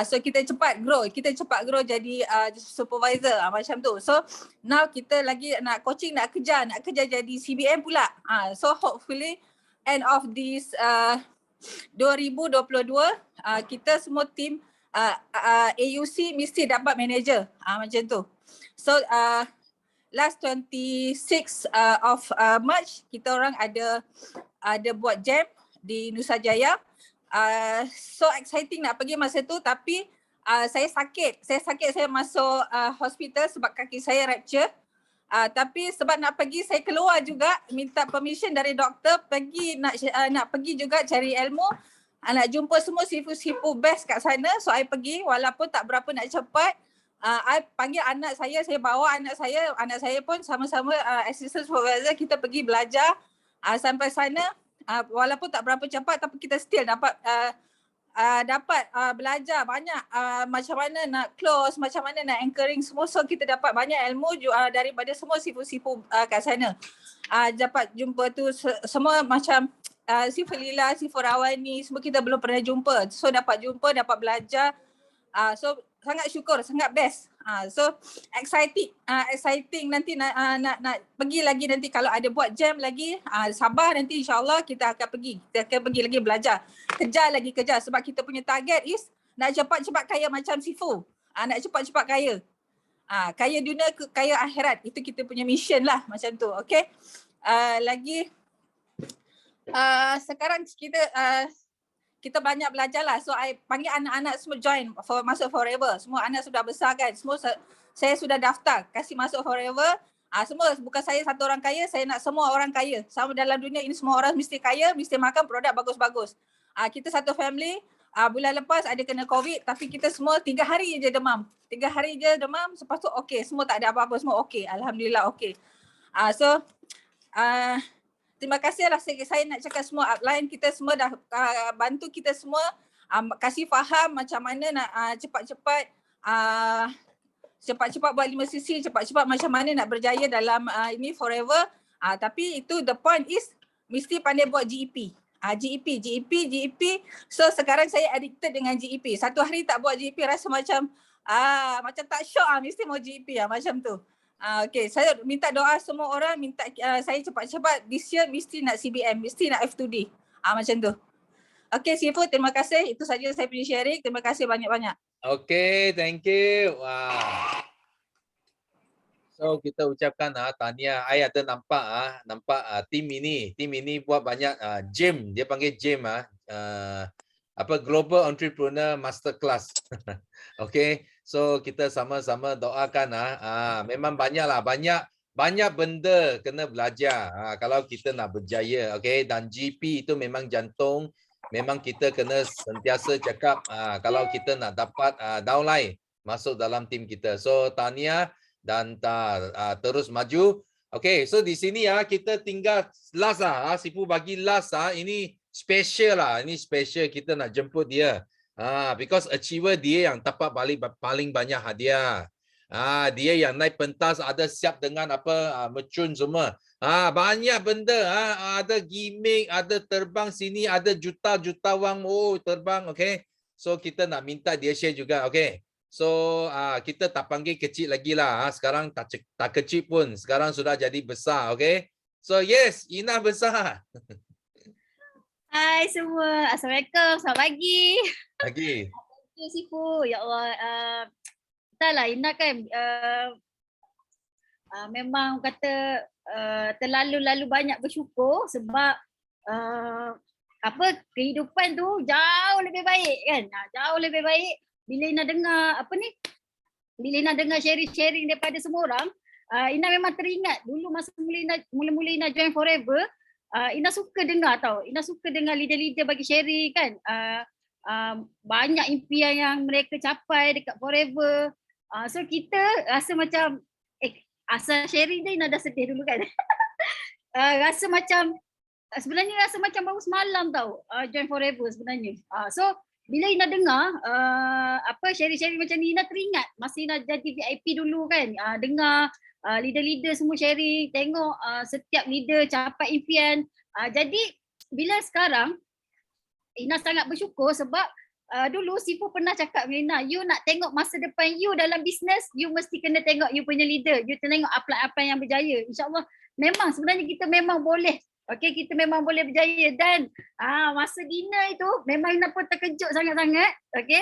So kita cepat grow jadi supervisor macam tu. So now kita lagi nak coaching, nak kejar jadi CBM pula. So hopefully end of this 2022 kita semua team AUC mesti dapat manager macam tu. So last 26 of March kita orang ada buat jam di Nusa Jaya. So exciting nak pergi masa tu tapi saya sakit saya masuk hospital sebab kaki saya rupture. Tapi sebab nak pergi saya keluar juga minta permission dari doktor pergi nak pergi juga cari ilmu, nak jumpa semua sifu-sifu best kat sana. So I pergi walaupun tak berapa nak cepat. I panggil anak saya bawa anak saya pun sama-sama assistant supervisor, kita pergi belajar sampai sana. Walaupun tak berapa cepat tapi kita still dapat belajar banyak macam mana nak close, macam mana nak anchoring semua. So kita dapat banyak ilmu daripada semua sifu-sifu kat sana. Dapat jumpa tu semua macam Sifu Lila, Sifu Rawani, semua kita belum pernah jumpa. So dapat jumpa, dapat belajar. So sangat syukur, sangat best. So exciting nanti nak pergi lagi nanti kalau ada buat jam lagi. Sabar nanti insyaAllah kita akan pergi lagi belajar. Kejar sebab kita punya target is nak cepat-cepat kaya macam Sifu. Nak cepat-cepat kaya. Kaya dunia, kaya akhirat. Itu kita punya mission lah macam tu. Okay. Lagi sekarang kita banyak belajar lah. So I panggil anak-anak semua join masuk Forever. Semua anak sudah besar kan. Semua saya sudah daftar kasih masuk Forever. Semua bukan saya satu orang kaya, saya nak semua orang kaya. Sama dalam dunia ini semua orang mesti kaya, mesti makan produk bagus-bagus. Kita satu family, bulan lepas ada kena COVID tapi kita semua 3 hari je demam. 3 hari je demam, lepas tu okey. Semua tak ada apa-apa, semua okey. Alhamdulillah okey. So terima kasih lah saya nak cakap semua upline kita semua dah bantu kita semua kasih faham macam mana nak cepat-cepat buat 5 sisi, cepat-cepat macam mana nak berjaya dalam ini Forever. Tapi itu the point is mesti pandai buat GEP. GEP. So sekarang saya addicted dengan GEP. Satu hari tak buat GEP rasa macam tak syok mesti mau GEP macam tu. Okay, saya minta doa semua orang, minta saya cepat-cepat this year mesti nak CBM, mesti nak F2D. Macam tu. Okay, Sifu, terima kasih. Itu saja saya punya sharing. Terima kasih banyak-banyak. Okay, thank you. Wow. So kita ucapkan tahniah. I ada nampak tim ini buat banyak jam. Dia panggil jam Global Entrepreneur Masterclass. Okay. So kita sama-sama doakan memang banyak benda kena belajar kalau kita nak berjaya, okay? Dan GP itu memang jantung, memang kita kena sentiasa cakap kalau kita nak dapat downline masuk dalam tim kita. So tahniah dan terus maju. Okay, so di sini kita tinggal last Sifu bagi last ini special ini special kita nak jemput dia. Because achiever dia yang dapat paling banyak hadiah. Dia yang naik pentas ada siap dengan mercun semua. Banyak benda. Ada gimmick, ada terbang sini, ada juta-juta wang terbang. Okay. So kita nak minta dia share juga. Okay. So kita tak panggil kecil lagi lah. Sekarang tak kecil pun. Sekarang sudah jadi besar. Okay. So yes, Ina besar. Hai semua. Assalamualaikum. Selamat pagi. you Sifu. Ya Allah. Entahlah Ina kan memang kata terlalu banyak bersyukur sebab kehidupan tu jauh lebih baik kan. Jauh lebih baik bila Ina dengar bila Ina dengar sharing daripada semua orang. Ina memang teringat dulu masa mula-mula Ina join Forever, Ina suka dengar tau. Ina suka dengar leader-leader bagi sharing kan. Banyak impian yang mereka capai dekat Forever. So kita rasa macam asal sharing je Ina dah sedih dulu kan. Rasa macam baru semalam tau join Forever sebenarnya. So bila Ina dengar sharing-sharing macam ni, Ina teringat masa Ina jadi VIP dulu kan. Dengar leader-leader semua sharing, tengok setiap leader capai impian. Jadi bila sekarang Ina sangat bersyukur sebab dulu Sifu pernah cakap dengan Ina, you nak tengok masa depan you dalam bisnes, you mesti kena tengok you punya leader, you tengok upline-upline yang berjaya. InsyaAllah memang sebenarnya kita memang boleh. Okay, kita memang boleh berjaya dan masa dinner itu memang Ina pun terkejut sangat-sangat. Okay.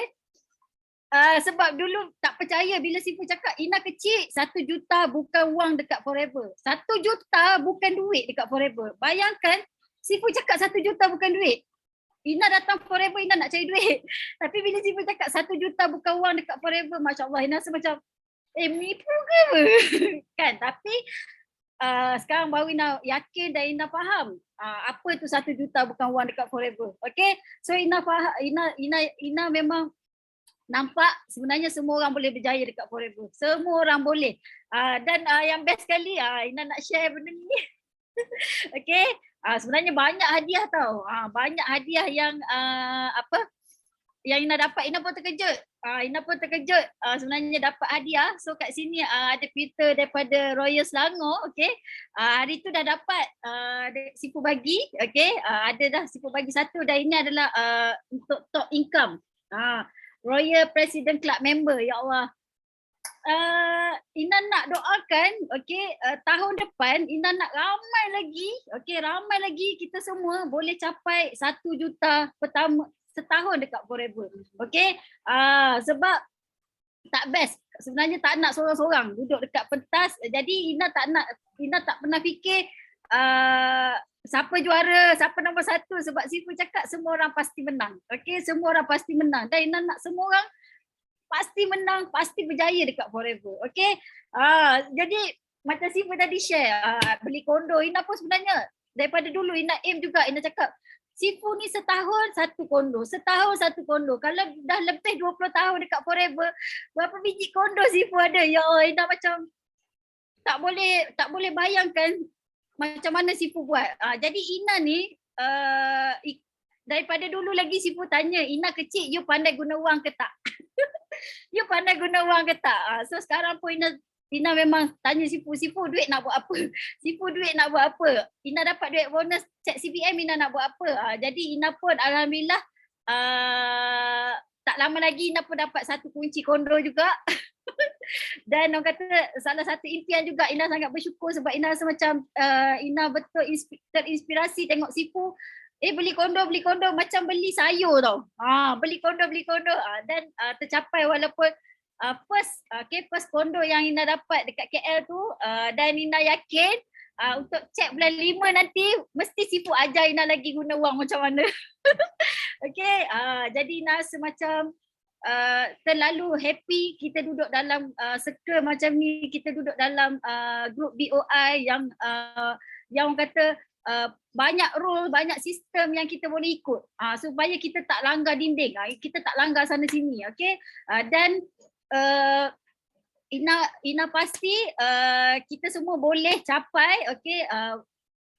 Sebab dulu tak percaya bila Sifu cakap Ina kecil 1 juta bukan wang dekat Forever. 1 juta bukan duit dekat Forever. Bayangkan Sifu cakap 1 juta bukan duit. Ina datang Forever, Ina nak cari duit. Tapi bila Sifu cakap 1 juta bukan wang dekat Forever, Masya Allah, Ina rasa macam menipu ke apa? Kan? Tapi sekarang baru Ina yakin dan Ina faham apa tu 1 juta bukan wang dekat Forever. Okay? So Ina faham, Ina memang nampak sebenarnya semua orang boleh berjaya dekat Forever. Semua orang boleh. Dan yang best sekali, Ina nak share benda ni. Okay? Sebenarnya banyak hadiah tau. Banyak hadiah yang yang Ina dapat. Ina pun terkejut. Sebenarnya dapat hadiah. So kat sini ada Twitter daripada Royal Selangor. Okay. Hari tu dah dapat Sifu bagi. Okay. Ada dah Sifu bagi 1 dan ini adalah untuk top income. Royal President Club member. Ya Allah. Ina nak doakan tahun depan Ina nak ramai lagi kita semua boleh capai 1 juta pertama setahun dekat Forever. Sebab tak best sebenarnya, tak nak seorang-seorang duduk dekat pentas. Jadi Ina tak pernah fikir siapa juara, siapa nombor 1 sebab Sifu cakap semua orang pasti menang. Semua orang pasti menang dan Ina nak semua orang pasti menang, pasti berjaya dekat Forever. Jadi macam Sifu tadi share beli kondo, Ina pun sebenarnya daripada dulu Ina aim juga. Ina cakap Sifu ni setahun 1 kondo. Kalau dah lebih 20 tahun dekat Forever, berapa biji kondo Sifu ada? Ya Allah, Ina macam tak boleh bayangkan macam mana Sifu buat. Jadi Ina ni daripada dulu lagi Sifu tanya, Ina kecil you pandai guna wang ke tak? You pandai guna wang ke tak? So sekarang pun Ina memang tanya Sifu duit nak buat apa? Sifu duit nak buat apa? Ina dapat duit bonus cek CPM, Ina nak buat apa? Jadi Ina pun alhamdulillah tak lama lagi Ina pun dapat 1 kunci kondo juga. Dan orang kata salah satu impian juga, Ina sangat bersyukur sebab Ina rasa macam Ina betul terinspirasi tengok Sifu beli kondo macam beli sayur tau. Beli kondo dan tercapai walaupun first kondo yang Ina dapat dekat KL tu, dan Ina yakin untuk cek bulan 5 nanti mesti Sifu ajar Ina lagi guna wang macam mana. Jadi Ina rasa macam terlalu happy kita duduk dalam circle macam ni, kita duduk dalam group BOI yang orang kata banyak rule, banyak sistem yang kita boleh ikut supaya kita tak langgar dinding, kita tak langgar sana sini. Dan Ina pasti kita semua boleh capai.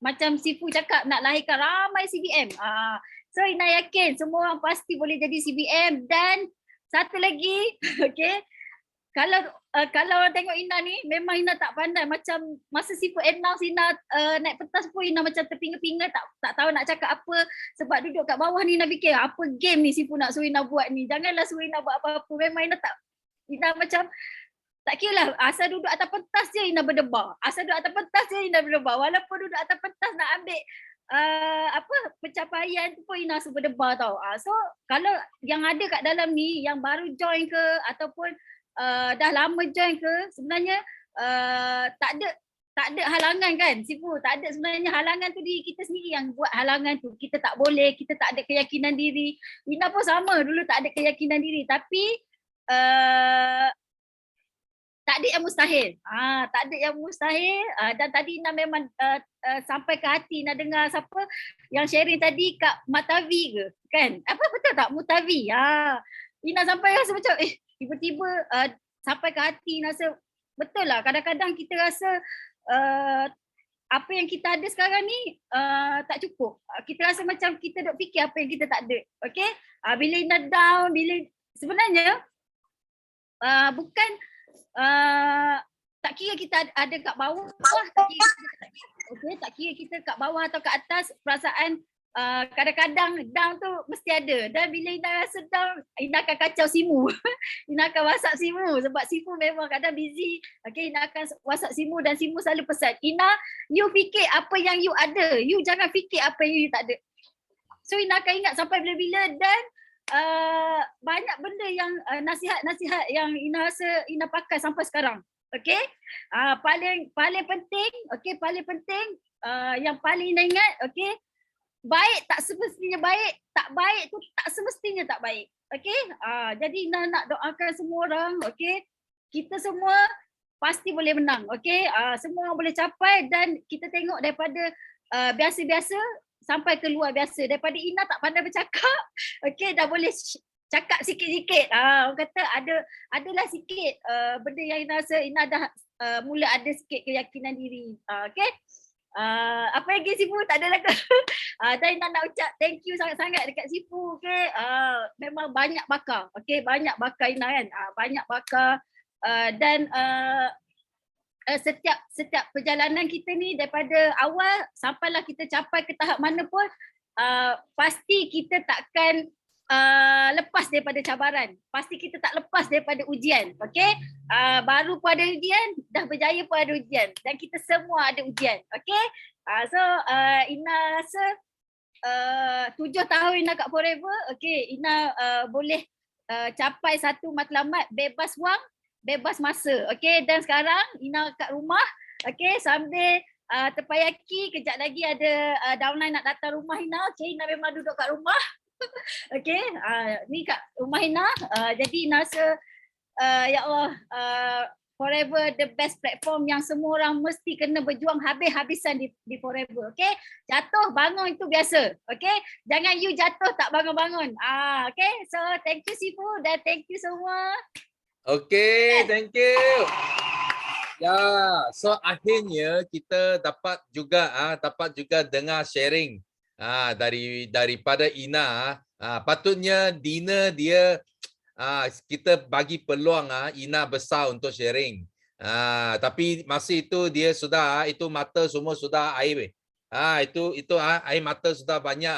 Macam Sifu cakap nak lahirkan ramai CBM. So Ina yakin semua orang pasti boleh jadi CBM. Dan satu lagi, kalau orang tengok Ina ni, memang Ina tak pandai. Macam masa Sifu announce Ina naik pentas pun Ina macam terpinga-pinga, tak tahu nak cakap apa. Sebab duduk kat bawah ni Ina fikir, apa game ni Sifu nak suruh Ina buat ni. Janganlah suruh Ina buat apa-apa. Memang Ina macam tak kira lah, asal duduk atas pentas je Ina berdebar. Walaupun duduk atas pentas nak ambil pencapaian tu pun Ina rasa berdebar tau. So kalau yang ada kat dalam ni yang baru join ke ataupun dah lama join ke, sebenarnya tak ada halangan kan Sifu, tak ada sebenarnya halangan tu diri kita sendiri yang buat halangan tu. Kita tak boleh, kita tak ada keyakinan diri. Ina pun sama dulu tak ada keyakinan diri, tapi tak ada yang mustahil. Tak ada yang mustahil. Dan tadi Ina memang sampai ke hati Ina dengar siapa yang sharing tadi, Kak Matavi ke? Kan? Betul tak? Mutavi. Ina sampai rasa macam tiba-tiba sampai ke hati Ina rasa betul lah. Kadang-kadang kita rasa apa yang kita ada sekarang ni tak cukup. Kita rasa macam kita duk fikir apa yang kita tak ada. Okay? Bila Ina down, sebenarnya bukan tak kira kita ada kat bawah, tak kira kita kat bawah atau kat atas, perasaan kadang-kadang down tu mesti ada. Dan bila Ina rasa down, Ina akan kacau Simu. Ina akan WhatsApp Simu sebab Simu memang kadang busy. Okay, Ina akan WhatsApp Simu dan Simu selalu pesan, Ina, you fikir apa yang you ada, you jangan fikir apa yang you tak ada. So Ina akan ingat sampai bila-bila. Dan banyak benda yang nasihat-nasihat yang Ina rasa Ina pakai sampai sekarang. Okay, paling penting, okay, paling penting yang paling Ina ingat, okay, baik tak semestinya baik, tak baik tu tak semestinya tak baik. Okay, jadi Ina nak doakan semua orang, okay, kita semua pasti boleh menang, okay, semua orang boleh capai. Dan kita tengok daripada biasa-biasa sampai ke luar biasa. Daripada Ina tak pandai bercakap, okay, dah boleh cakap sikit-sikit. Orang kata adalah sikit benda yang Ina rasa Ina dah mula ada sikit keyakinan diri. Okay. Apa lagi Sifu? Tak ada lagi. Dan Ina nak ucap thank you sangat-sangat dekat Sifu. Okay. Memang banyak bakar. Okay, banyak bakar Ina kan. Banyak bakar. Dan setiap perjalanan kita ni daripada awal sampailah kita capai ke tahap mana pun, pasti kita takkan lepas daripada cabaran. Pasti kita tak lepas daripada ujian. Okay? Baru pun ada ujian, dah berjaya pun ada ujian. Dan kita semua ada ujian. Okay? So Ina rasa 7 tahun Ina kat Forever, okay, Ina boleh capai satu matlamat, bebas wang, bebas masa. Okay, dan sekarang Ina kat rumah, okay, sambil terpayaki. Kejap lagi ada downline nak datang rumah Ina. Okay, Ina memang duduk kat rumah. Okay, ni kat rumah Ina. Jadi Ina rasa ya Allah, Forever the best platform yang semua orang mesti kena berjuang habis-habisan di Forever. Okay, jatuh bangun itu biasa. Okay, jangan you jatuh tak bangun-bangun. Okay, so thank you Sifu dan thank you semua. Okay, thank you. Ya, so akhirnya kita dapat juga dengar sharing daripada Ina. Patutnya Dina dia kita bagi peluang Ina besar untuk sharing. Tapi masa itu dia sudah itu mata semua sudah air. Itu air mata sudah banyak,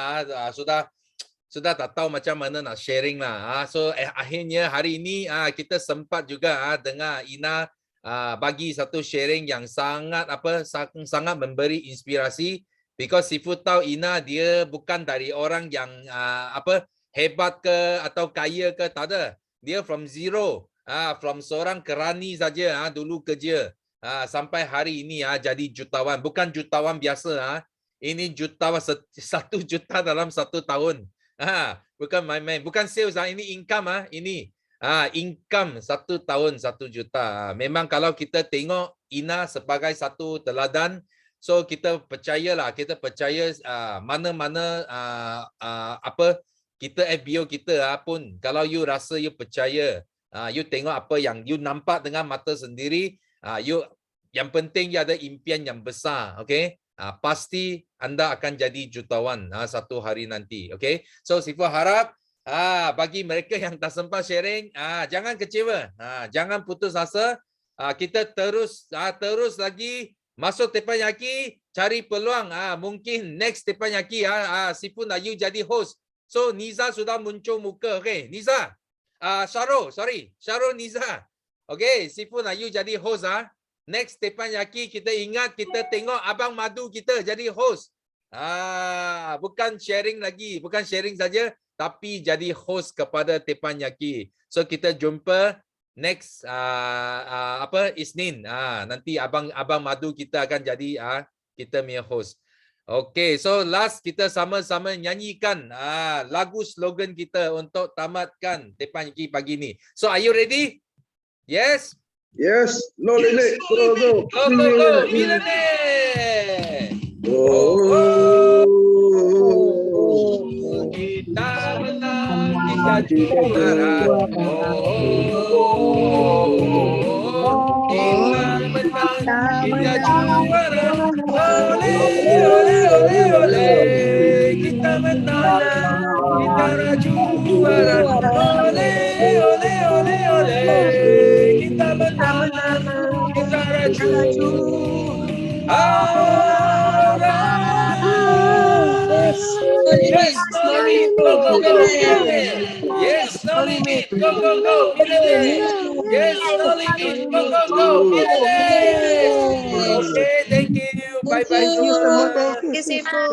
sudah tak tahu macam mana nak sharing lah. So akhirnya hari ini kita sempat juga dengar Ina bagi satu sharing yang sangat memberi inspirasi. Because Sifu tahu Ina dia bukan dari orang yang hebat ke atau kaya ke, tak ada. Dia from zero, from seorang kerani saja dulu kerja sampai hari ini jadi jutawan. Bukan jutawan biasa, ini jutawan 1 juta dalam 1 tahun. Bukan main-main, bukan sales, ini income, ini income 1 tahun 1 juta. Memang kalau kita tengok Ina sebagai satu teladan, so kita percayalah, kita percaya mana-mana kita FBO kita pun, kalau you rasa you percaya, you tengok apa yang you nampak dengan mata sendiri, yang penting you ada impian yang besar, okay? Pasti anda akan jadi jutawan satu hari nanti. Okay, so Sifu harap bagi mereka yang tak sempat sharing, jangan kecewa, jangan putus asa. Kita terus lagi masuk teppanyaki, cari peluang. Mungkin next teppanyaki Sifu nak you jadi host. So Niza sudah muncul muka. Okay, Niza, Syarul Niza. Okay, Sifu nak you jadi host. Next teppanyaki kita ingat, kita tengok Abang Madu kita jadi host. Bukan sharing lagi, bukan sharing saja, tapi jadi host kepada Teppanyaki. So kita jumpa next Isnin. Nanti abang Madu kita akan jadi kita punya host. Okay, so last kita sama-sama nyanyikan lagu slogan kita untuk tamatkan Teppanyaki pagi ni. So are you ready? Yes? Yes, no limit. Go, go. Go, go, go. Millionaire. Kita menang, kita juara. Kita menang, kita juara. Ole, ole, ole, ole. Kita menang, kita juara. Ole, ole, ole, ole. Kita menang, kita juara. Yes, no limit, go, go, go, millionaire. Yes, no limit, go, go, go, millionaire. Yes, no limit, go, go, go, millionaire. Okay, thank you. Bye-bye. Thank you semua. Thank you.